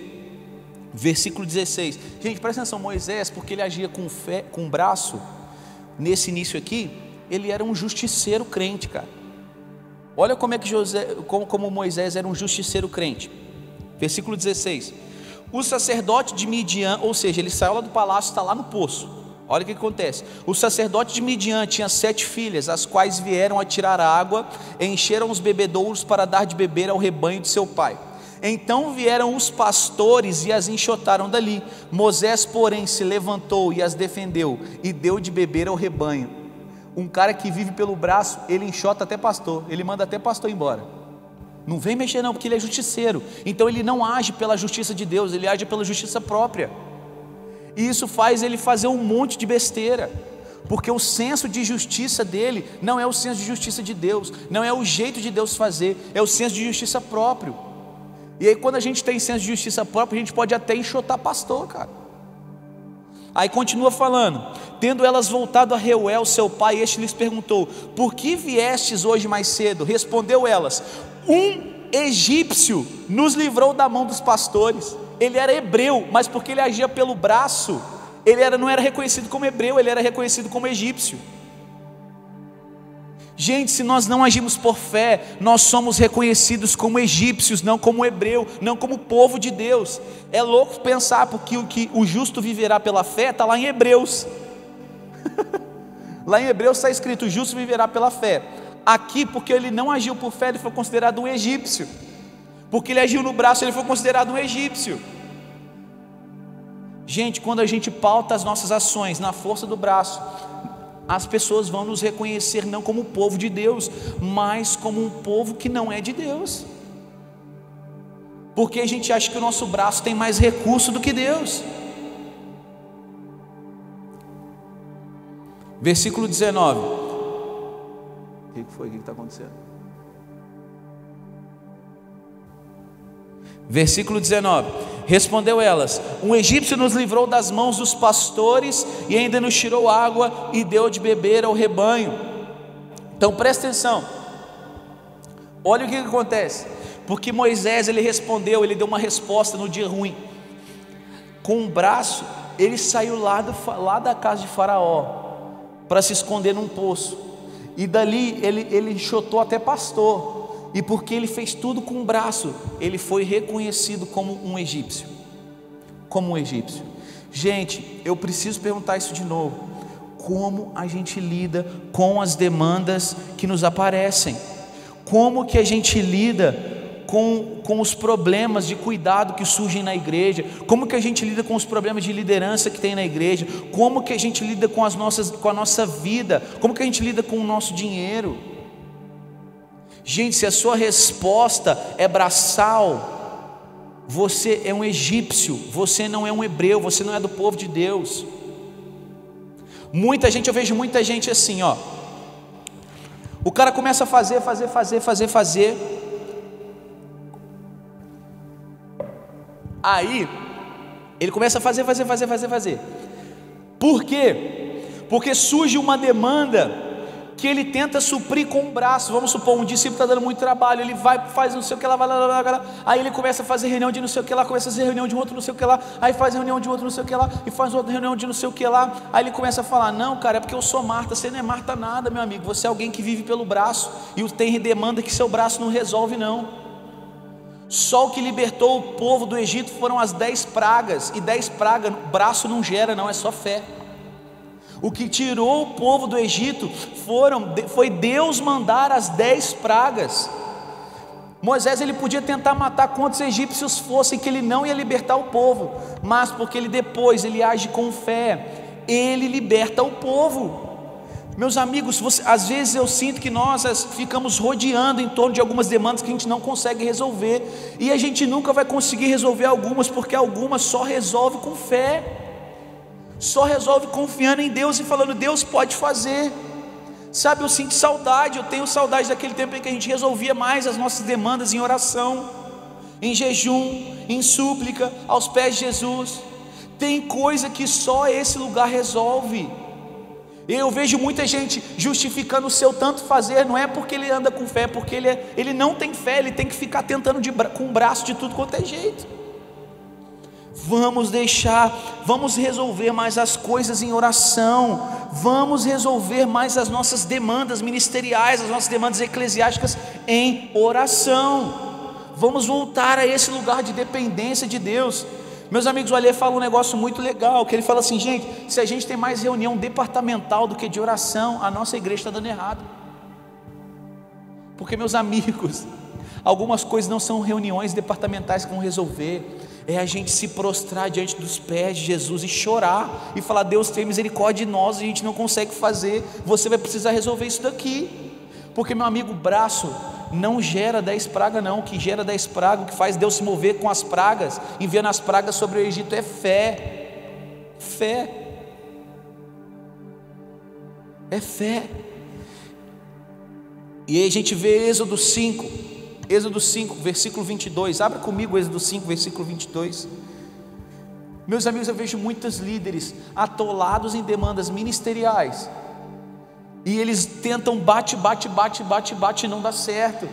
versículo 16. Gente, presta atenção, Moisés, porque ele agia com fé, com o braço, nesse início aqui, ele era um justiceiro crente, cara. Olha como é que como Moisés era um justiceiro crente. Versículo 16. O sacerdote de Midian, ou seja, ele saiu lá do palácio, está lá no poço. Olha o que acontece. O sacerdote de Midian tinha 7 filhas, as quais vieram a tirar água, encheram os bebedouros para dar de beber ao rebanho de seu pai. Então vieram os pastores e as enxotaram dali. Moisés, porém, se levantou e as defendeu e deu de beber ao rebanho. Um cara que vive pelo braço, ele enxota até pastor, ele manda até pastor embora. Não vem mexer não, porque ele é justiceiro. Então ele não age pela justiça de Deus, ele age pela justiça própria. E isso faz ele fazer um monte de besteira, porque o senso de justiça dele não é o senso de justiça de Deus, não é o jeito de Deus fazer, é o senso de justiça próprio. E aí quando a gente tem senso de justiça própria, a gente pode até enxotar pastor, cara. Aí continua falando: tendo elas voltado a Reuel seu pai, este lhes perguntou: por que viestes hoje mais cedo? Respondeu elas: um egípcio nos livrou da mão dos pastores. Ele era hebreu, mas porque ele agia pelo braço, ele não era reconhecido como hebreu, ele era reconhecido como egípcio. Gente, se nós não agimos por fé, nós somos reconhecidos como egípcios, não como hebreu, não como povo de Deus. É louco pensar, porque o que o justo viverá pela fé está lá em Hebreus. Lá em Hebreus está escrito: o justo viverá pela fé. Aqui, porque ele não agiu por fé, ele foi considerado um egípcio. Porque ele agiu no braço, ele foi considerado um egípcio. Gente, quando a gente pauta as nossas ações na força do braço, as pessoas vão nos reconhecer não como povo de Deus, mas como um povo que não é de Deus. Porque a gente acha que o nosso braço tem mais recurso do que Deus. Versículo 19. O que foi? O que está acontecendo? Versículo 19. Respondeu elas: um egípcio nos livrou das mãos dos pastores e ainda nos tirou água e deu de beber ao rebanho. Então presta atenção. Olha o que acontece. Porque Moisés, ele respondeu, ele deu uma resposta no dia ruim. Com um braço, ele saiu lá da casa de Faraó para se esconder num poço. E dali ele enxotou até pastor. E porque ele fez tudo com um braço, ele foi reconhecido como um egípcio. Como um egípcio. Gente, eu preciso perguntar isso de novo. Como a gente lida com as demandas que nos aparecem? Como que a gente lida com os problemas de cuidado que surgem na igreja? Como que a gente lida com os problemas de liderança que tem na igreja? Como que a gente lida com a nossa vida? Como que a gente lida com o nosso dinheiro? Gente, se a sua resposta é braçal, você é um egípcio, você não é um hebreu, você não é do povo de Deus. Eu vejo muita gente assim, ó. O cara começa a fazer. Aí, ele começa a fazer. Por quê? Porque surge uma demanda que ele tenta suprir com o braço. Vamos supor, um discípulo está dando muito trabalho, ele vai, faz não sei o que lá, aí ele começa a fazer reunião de não sei o que lá, começa a fazer reunião de outro não sei o que lá, aí faz reunião de outro não sei o que lá, e faz outra reunião de não sei o que lá, aí ele começa a falar: não, cara, é porque eu sou Marta. Você não é Marta nada, meu amigo, você é alguém que vive pelo braço, e tem demanda que seu braço não resolve não. Só o que libertou o povo do Egito foram as 10 pragas, e 10 pragas, braço não gera não, é só fé. O que tirou o povo do Egito foi Deus mandar as 10 pragas. Moisés, ele podia tentar matar quantos egípcios fossem, que ele não ia libertar o povo, mas porque ele age com fé, ele liberta o povo. Meus amigos, às vezes eu sinto que nós ficamos rodeando em torno de algumas demandas que a gente não consegue resolver, e a gente nunca vai conseguir resolver algumas, porque algumas só resolve com fé, só resolve confiando em Deus e falando: Deus pode fazer. Sabe, eu tenho saudade daquele tempo em que a gente resolvia mais as nossas demandas em oração, em jejum, em súplica, aos pés de Jesus. Tem coisa que só esse lugar resolve. Eu vejo muita gente justificando o seu tanto fazer, não é porque ele anda com fé, é porque ele não tem fé, ele tem que ficar tentando com o braço de tudo quanto é jeito. Vamos resolver mais as coisas em oração, vamos resolver mais as nossas demandas ministeriais, as nossas demandas eclesiásticas em oração. Vamos voltar a esse lugar de dependência de Deus. Meus amigos, o Alê fala um negócio muito legal, que ele fala assim: gente, se a gente tem mais reunião departamental do que de oração, a nossa igreja está dando errado. Porque, meus amigos, algumas coisas não são reuniões departamentais que vão resolver, é a gente se prostrar diante dos pés de Jesus e chorar, e falar: Deus, tem misericórdia de nós, a gente não consegue fazer, você vai precisar resolver isso daqui. Porque, meu amigo, braço não gera 10 pragas não, o que gera 10 pragas, o que faz Deus se mover com as pragas, enviando as pragas sobre o Egito, é fé, é fé. E aí a gente vê Êxodo 5, versículo 22, abra comigo Êxodo 5, versículo 22, meus amigos, eu vejo muitos líderes atolados em demandas ministeriais, e eles tentam bate, e não dá certo.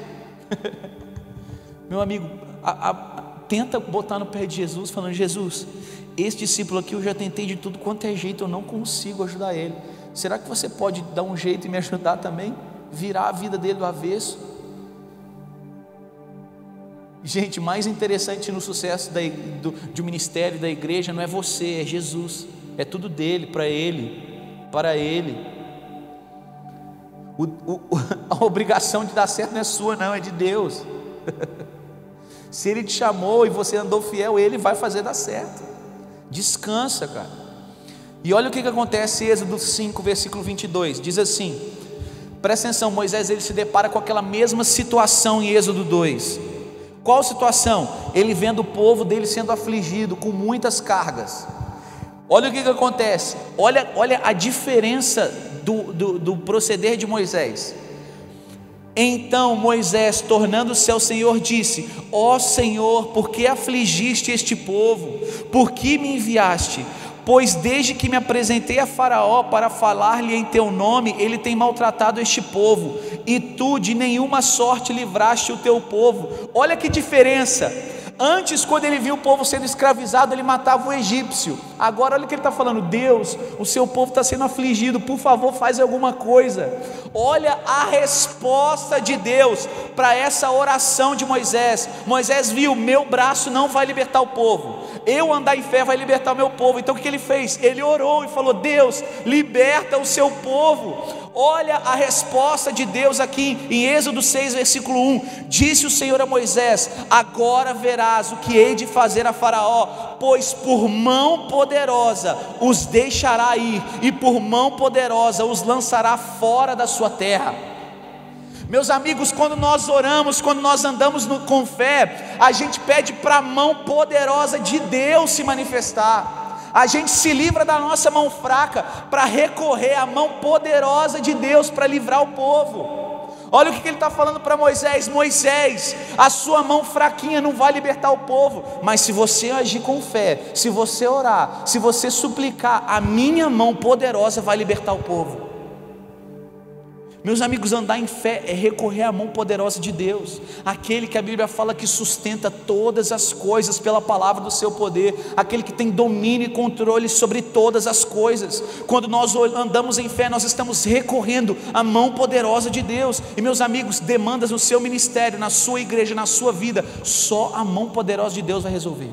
Meu amigo, tenta botar no pé de Jesus, falando: Jesus, esse discípulo aqui eu já tentei de tudo quanto é jeito, eu não consigo ajudar ele, será que você pode dar um jeito e me ajudar também? Virar a vida dele do avesso? Gente, mais interessante no sucesso do ministério da igreja não é você, é Jesus, é tudo dele, para ele. A obrigação de dar certo não é sua não, é de Deus. Se Ele te chamou e você andou fiel, Ele vai fazer dar certo. Descansa, cara. E olha o que acontece em Êxodo 5, versículo 22, diz assim, presta atenção, Moisés ele se depara com aquela mesma situação em Êxodo 2. Qual situação? Ele vendo o povo dele sendo afligido com muitas cargas. Olha o que acontece, olha a diferença do proceder de Moisés. Então Moisés, tornando-se ao Senhor, disse: ó Senhor, por que afligiste este povo? Por que me enviaste? pois desde que me apresentei a Faraó para falar-lhe em teu nome, ele tem maltratado este povo, e tu de nenhuma sorte livraste o teu povo. Olha que diferença. Antes, quando ele viu o povo sendo escravizado, ele matava o egípcio. Agora olha o que ele está falando: Deus, o seu povo está sendo afligido, por favor faz alguma coisa. Olha a resposta de Deus para essa oração de Moisés. Moisés viu: meu braço não vai libertar o povo, eu andar em fé vai libertar o meu povo. Então o que ele fez? Ele orou e falou: Deus, liberta o seu povo. Olha a resposta de Deus aqui em Êxodo 6, versículo 1. Disse o Senhor a Moisés: agora verás o que hei de fazer a Faraó, pois por mão poderosa os deixará ir, e por mão poderosa os lançará fora da sua terra. Meus amigos, quando nós oramos, quando nós andamos com fé, a gente pede para a mão poderosa de Deus se manifestar. A gente se livra da nossa mão fraca para recorrer à mão poderosa de Deus para livrar o povo. Olha o que ele está falando para Moisés: Moisés, a sua mão fraquinha não vai libertar o povo, mas se você agir com fé, se você orar, se você suplicar, a minha mão poderosa vai libertar o povo. Meus amigos, andar em fé é recorrer à mão poderosa de Deus, aquele que a Bíblia fala que sustenta todas as coisas pela palavra do seu poder, aquele que tem domínio e controle sobre todas as coisas. Quando nós andamos em fé, nós estamos recorrendo à mão poderosa de Deus. E meus amigos, demandas no seu ministério, na sua igreja, na sua vida, só a mão poderosa de Deus vai resolver.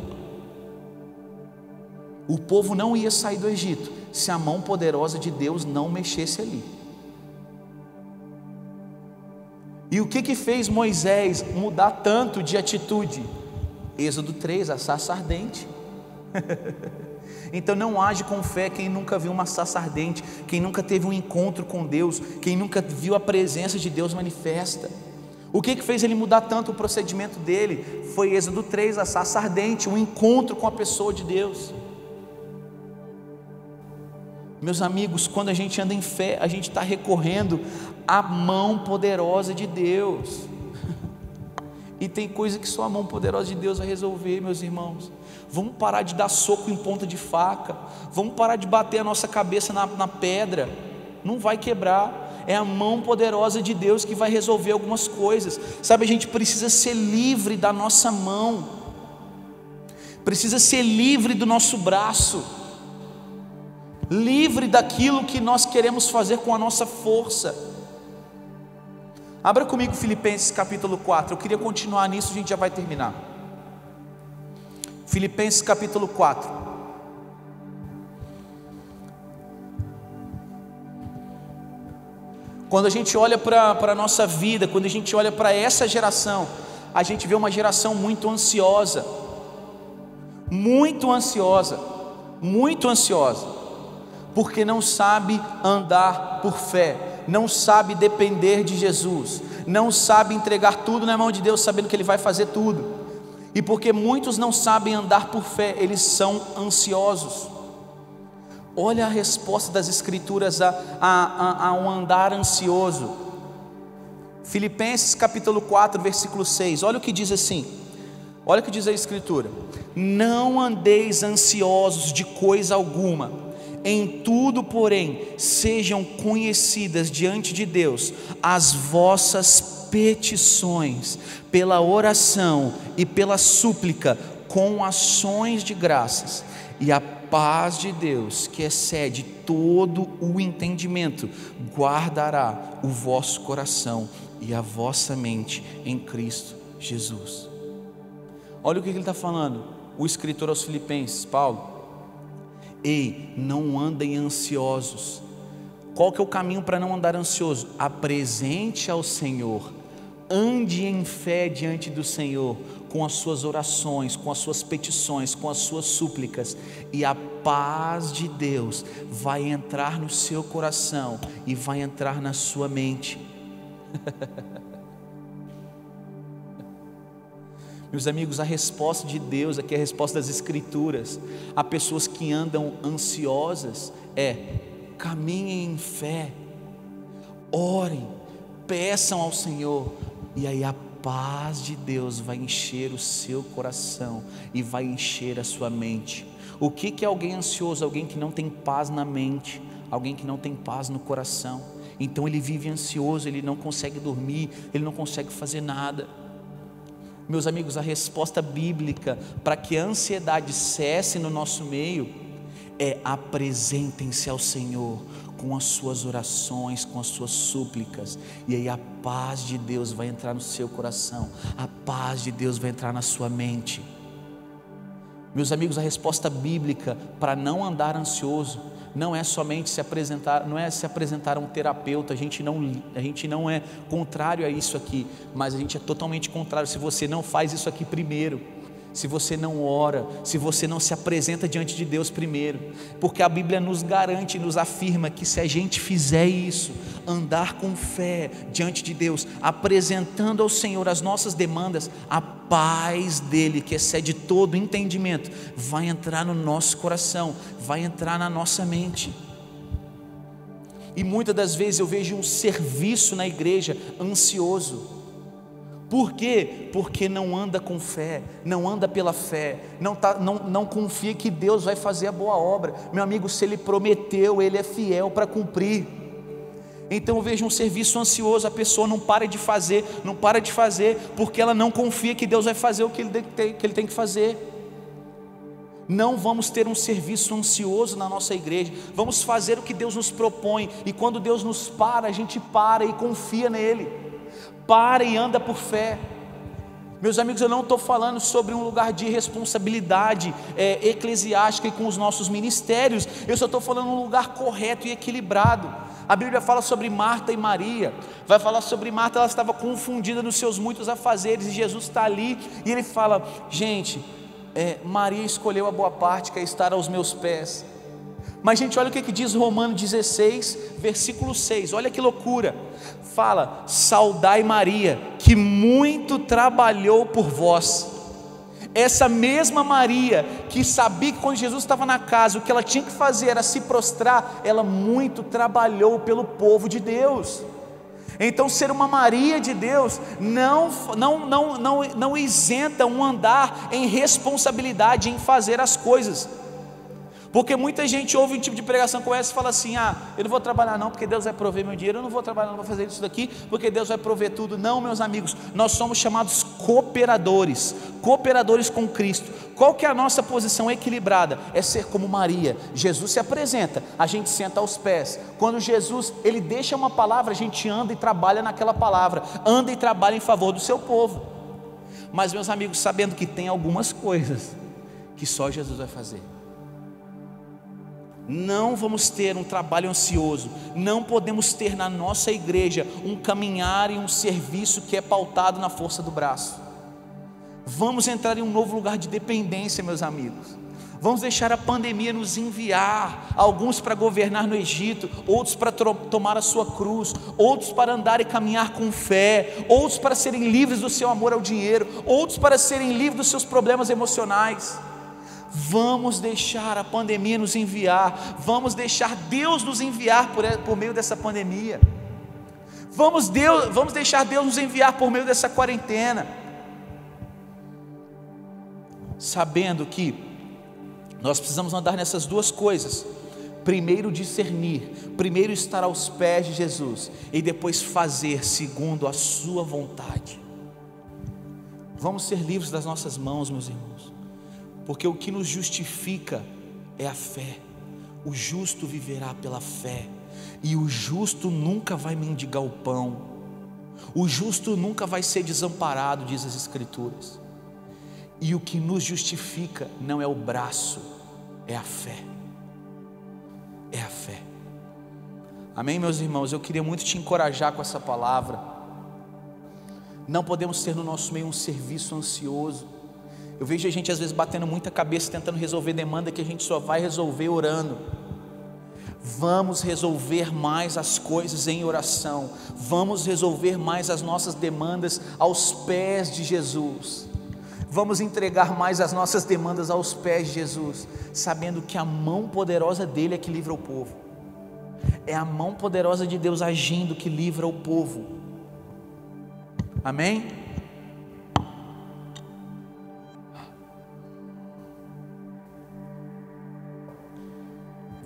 O povo não ia sair do Egito se a mão poderosa de Deus não mexesse ali. E o que fez Moisés mudar tanto de atitude? Êxodo 3, a sarça ardente. Então não age com fé quem nunca viu uma sarça ardente, quem nunca teve um encontro com Deus, quem nunca viu a presença de Deus manifesta. O que fez ele mudar tanto o procedimento dele? Foi Êxodo 3, a sarça ardente, um encontro com a pessoa de Deus. Meus amigos, quando a gente anda em fé, a gente está recorrendo à mão poderosa de Deus. E tem coisa que só a mão poderosa de Deus vai resolver, meus irmãos. Vamos parar de dar soco em ponta de faca, vamos parar de bater a nossa cabeça na pedra, não vai quebrar. É a mão poderosa de Deus que vai resolver algumas coisas. Sabe, a gente precisa ser livre da nossa mão, precisa ser livre do nosso braço, livre daquilo que nós queremos fazer com a nossa força. Abra comigo Filipenses capítulo 4, eu queria continuar nisso, a gente já vai terminar. Filipenses capítulo 4. Quando a gente olha para a nossa vida, quando a gente olha para essa geração, a gente vê uma geração muito ansiosa, muito ansiosa, muito ansiosa, porque não sabe andar por fé, não sabe depender de Jesus, não sabe entregar tudo na mão de Deus, sabendo que Ele vai fazer tudo. E porque muitos não sabem andar por fé, eles são ansiosos. Olha a resposta das Escrituras a um andar ansioso. Filipenses capítulo 4, versículo 6, olha o que diz assim, olha o que diz a Escritura: não andeis ansiosos de coisa alguma, em tudo, porém, sejam conhecidas diante de Deus as vossas petições, pela oração e pela súplica, com ações de graças, e a paz de Deus, que excede todo o entendimento, guardará o vosso coração e a vossa mente em Cristo Jesus. Olha o que ele está falando, o escritor aos Filipenses, Paulo. Ei, não andem ansiosos. Qual que é o caminho para não andar ansioso? Apresente ao Senhor, ande em fé diante do Senhor, com as suas orações, com as suas petições, com as suas súplicas, e a paz de Deus vai entrar no seu coração e vai entrar na sua mente. Meus amigos, a resposta de Deus, aqui é a resposta das Escrituras a pessoas que andam ansiosas é: caminhem em fé, orem, peçam ao Senhor, e aí a paz de Deus vai encher o seu coração e vai encher a sua mente. O que é alguém ansioso? Alguém que não tem paz na mente, alguém que não tem paz no coração. Então ele vive ansioso, ele não consegue dormir, ele não consegue fazer nada. Meus amigos, a resposta bíblica para que a ansiedade cesse no nosso meio é: apresentem-se ao Senhor com as suas orações, com as suas súplicas, e aí a paz de Deus vai entrar no seu coração, a paz de Deus vai entrar na sua mente. Meus amigos, a resposta bíblica para não andar ansioso não é somente se apresentar, não é se apresentar a um terapeuta. A gente não é contrário a isso aqui, mas a gente é totalmente contrário se você não faz isso aqui primeiro, se você não ora, se você não se apresenta diante de Deus primeiro, porque a Bíblia nos garante, nos afirma que se a gente fizer isso, andar com fé diante de Deus, apresentando ao Senhor as nossas demandas, a paz dele, que excede todo entendimento, vai entrar no nosso coração, vai entrar na nossa mente. E muitas das vezes eu vejo um serviço na igreja ansioso. Por quê? Porque não anda com fé, não anda pela fé, não confia que Deus vai fazer a boa obra. Meu amigo, se Ele prometeu, Ele é fiel para cumprir. Então eu vejo um serviço ansioso, a pessoa não para de fazer, porque ela não confia que Deus vai fazer o que ele tem que fazer. Não vamos ter um serviço ansioso na nossa igreja, vamos fazer o que Deus nos propõe, e quando Deus nos para, a gente para e confia nele, para e anda por fé. Meus amigos, eu não estou falando sobre um lugar de responsabilidade eclesiástica e com os nossos ministérios, eu só estou falando um lugar correto e equilibrado. A Bíblia fala sobre Marta e Maria, vai falar sobre Marta, ela estava confundida nos seus muitos afazeres, e Jesus está ali, e ele fala: gente, Maria escolheu a boa parte, que é estar aos meus pés. Mas gente, olha o que diz Romanos 16, versículo 6, olha que loucura, fala: saudai Maria, que muito trabalhou por vós. Essa mesma Maria, que sabia que quando Jesus estava na casa, o que ela tinha que fazer era se prostrar, ela muito trabalhou pelo povo de Deus. Então ser uma Maria de Deus não isenta um andar em responsabilidade, em fazer as coisas. Porque muita gente ouve um tipo de pregação como essa e fala assim: eu não vou trabalhar não, porque Deus vai prover meu dinheiro, eu não vou trabalhar, não vou fazer isso daqui, porque Deus vai prover tudo. Não, meus amigos, nós somos chamados cooperadores com Cristo. Qual que é a nossa posição equilibrada? É ser como Maria. Jesus se apresenta, a gente senta aos pés. Quando Jesus, ele deixa uma palavra, a gente anda e trabalha naquela palavra, anda e trabalha em favor do seu povo. Mas meus amigos, sabendo que tem algumas coisas que só Jesus vai fazer. Não vamos ter um trabalho ansioso, não podemos ter na nossa igreja um caminhar e um serviço que é pautado na força do braço. Vamos entrar em um novo lugar de dependência, meus amigos. Vamos deixar a pandemia nos enviar, alguns para governar no Egito, outros para tomar a sua cruz, outros para andar e caminhar com fé, outros para serem livres do seu amor ao dinheiro, outros para serem livres dos seus problemas emocionais. Vamos deixar a pandemia nos enviar, vamos deixar Deus nos enviar por meio dessa pandemia, vamos deixar Deus nos enviar por meio dessa quarentena, sabendo que nós precisamos andar nessas duas coisas: primeiro discernir, primeiro estar aos pés de Jesus, e depois fazer segundo a sua vontade. Vamos ser livres das nossas mãos, meus irmãos, porque o que nos justifica é a fé. O justo viverá pela fé, e o justo nunca vai mendigar o pão, o justo nunca vai ser desamparado, diz as Escrituras. E o que nos justifica não é o braço, é a fé. É a fé. Amém, meus irmãos? Eu queria muito te encorajar com essa palavra. Não podemos ter no nosso meio um serviço ansioso. Eu vejo a gente às vezes batendo muita cabeça, tentando resolver demanda que a gente só vai resolver orando. Vamos resolver mais as coisas em oração. Vamos resolver mais as nossas demandas aos pés de Jesus. Vamos entregar mais as nossas demandas aos pés de Jesus, sabendo que a mão poderosa dele é que livra o povo. É a mão poderosa de Deus agindo que livra o povo. Amém?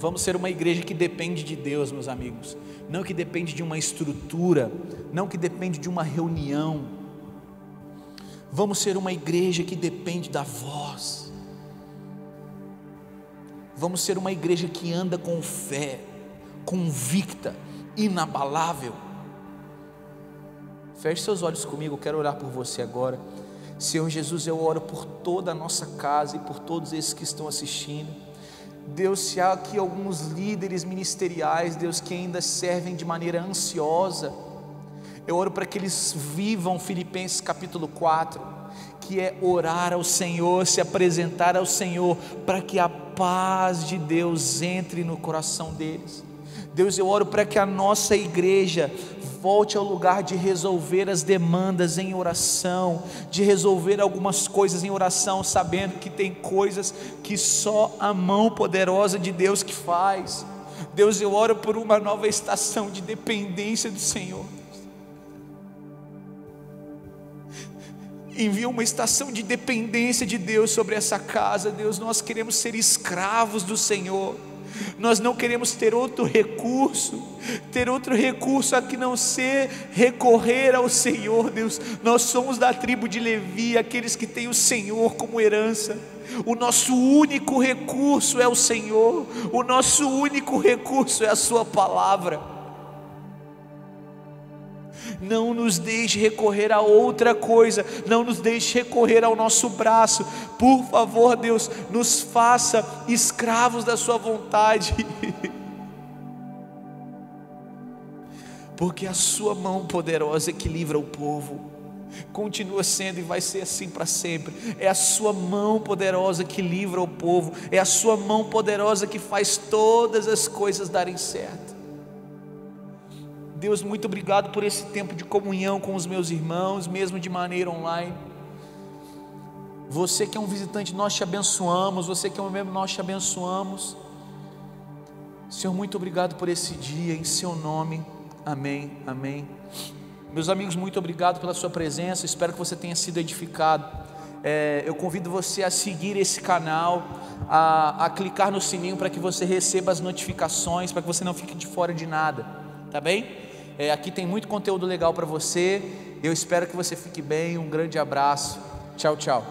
Vamos ser uma igreja que depende de Deus, meus amigos. Não que depende de uma estrutura, não que depende de uma reunião. Vamos ser uma igreja que depende da voz. Vamos ser uma igreja que anda com fé, convicta, inabalável. Feche seus olhos comigo, eu quero orar por você agora. Senhor Jesus, eu oro por toda a nossa casa e por todos esses que estão assistindo. Deus, se há aqui alguns líderes ministeriais, Deus, que ainda servem de maneira ansiosa, eu oro para que eles vivam Filipenses capítulo 4, que é orar ao Senhor, se apresentar ao Senhor, para que a paz de Deus entre no coração deles. Deus, eu oro para que a nossa igreja volte ao lugar de resolver as demandas em oração, de resolver algumas coisas em oração, sabendo que tem coisas que só a mão poderosa de Deus que faz. Deus, eu oro por uma nova estação de dependência do Senhor. Envia uma estação de dependência de Deus sobre essa casa. Deus, nós queremos ser escravos do Senhor. Nós não queremos ter outro recurso a que não ser recorrer ao Senhor. Deus, nós somos da tribo de Levi, aqueles que têm o Senhor como herança. O nosso único recurso é o Senhor, o nosso único recurso é a sua palavra. Não nos deixe recorrer a outra coisa, não nos deixe recorrer ao nosso braço. Por favor, Deus, nos faça escravos da sua vontade, porque a sua mão poderosa é que livra o povo, continua sendo e vai ser assim para sempre. É a sua mão poderosa que livra o povo, é a sua mão poderosa que faz todas as coisas darem certo. Deus, muito obrigado por esse tempo de comunhão com os meus irmãos, mesmo de maneira online. Você que é um visitante, nós te abençoamos. Você que é um membro, nós te abençoamos. Senhor, muito obrigado por esse dia, em seu nome, amém, amém. Meus amigos, muito obrigado pela sua presença, espero que você tenha sido edificado. Eu convido você a seguir esse canal, a clicar no sininho para que você receba as notificações, para que você não fique de fora de nada, tá bem? Aqui tem muito conteúdo legal para você. Eu espero que você fique bem. Um grande abraço. Tchau, tchau.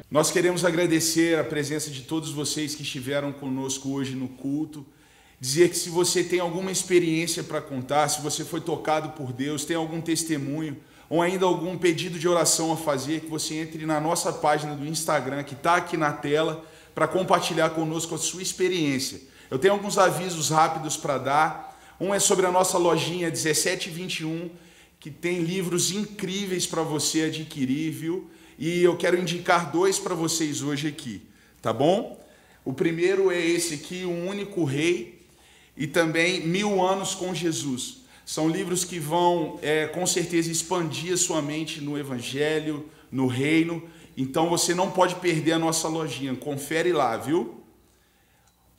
Nós queremos agradecer a presença de todos vocês que estiveram conosco hoje no culto. Dizer que se você tem alguma experiência para contar, se você foi tocado por Deus, tem algum testemunho ou ainda algum pedido de oração a fazer, que você entre na nossa página do Instagram, que está aqui na tela, para compartilhar conosco a sua experiência. Eu tenho alguns avisos rápidos para dar. Um é sobre a nossa lojinha 1721, que tem livros incríveis para você adquirir, viu? E eu quero indicar 2 para vocês hoje aqui, tá bom? O primeiro é esse aqui, O Único Rei, e também 1000 Anos com Jesus. São livros que vão, com certeza, expandir a sua mente no Evangelho, no Reino. Então você não pode perder a nossa lojinha, confere lá, viu?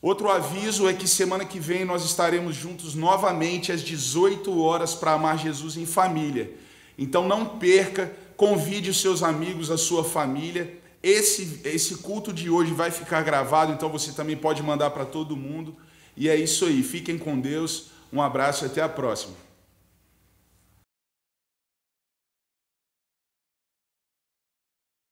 Outro aviso é que semana que vem nós estaremos juntos novamente às 18 horas para amar Jesus em família. Então não perca, convide os seus amigos, a sua família. Esse culto de hoje vai ficar gravado, então você também pode mandar para todo mundo. E é isso aí, fiquem com Deus, um abraço e até a próxima.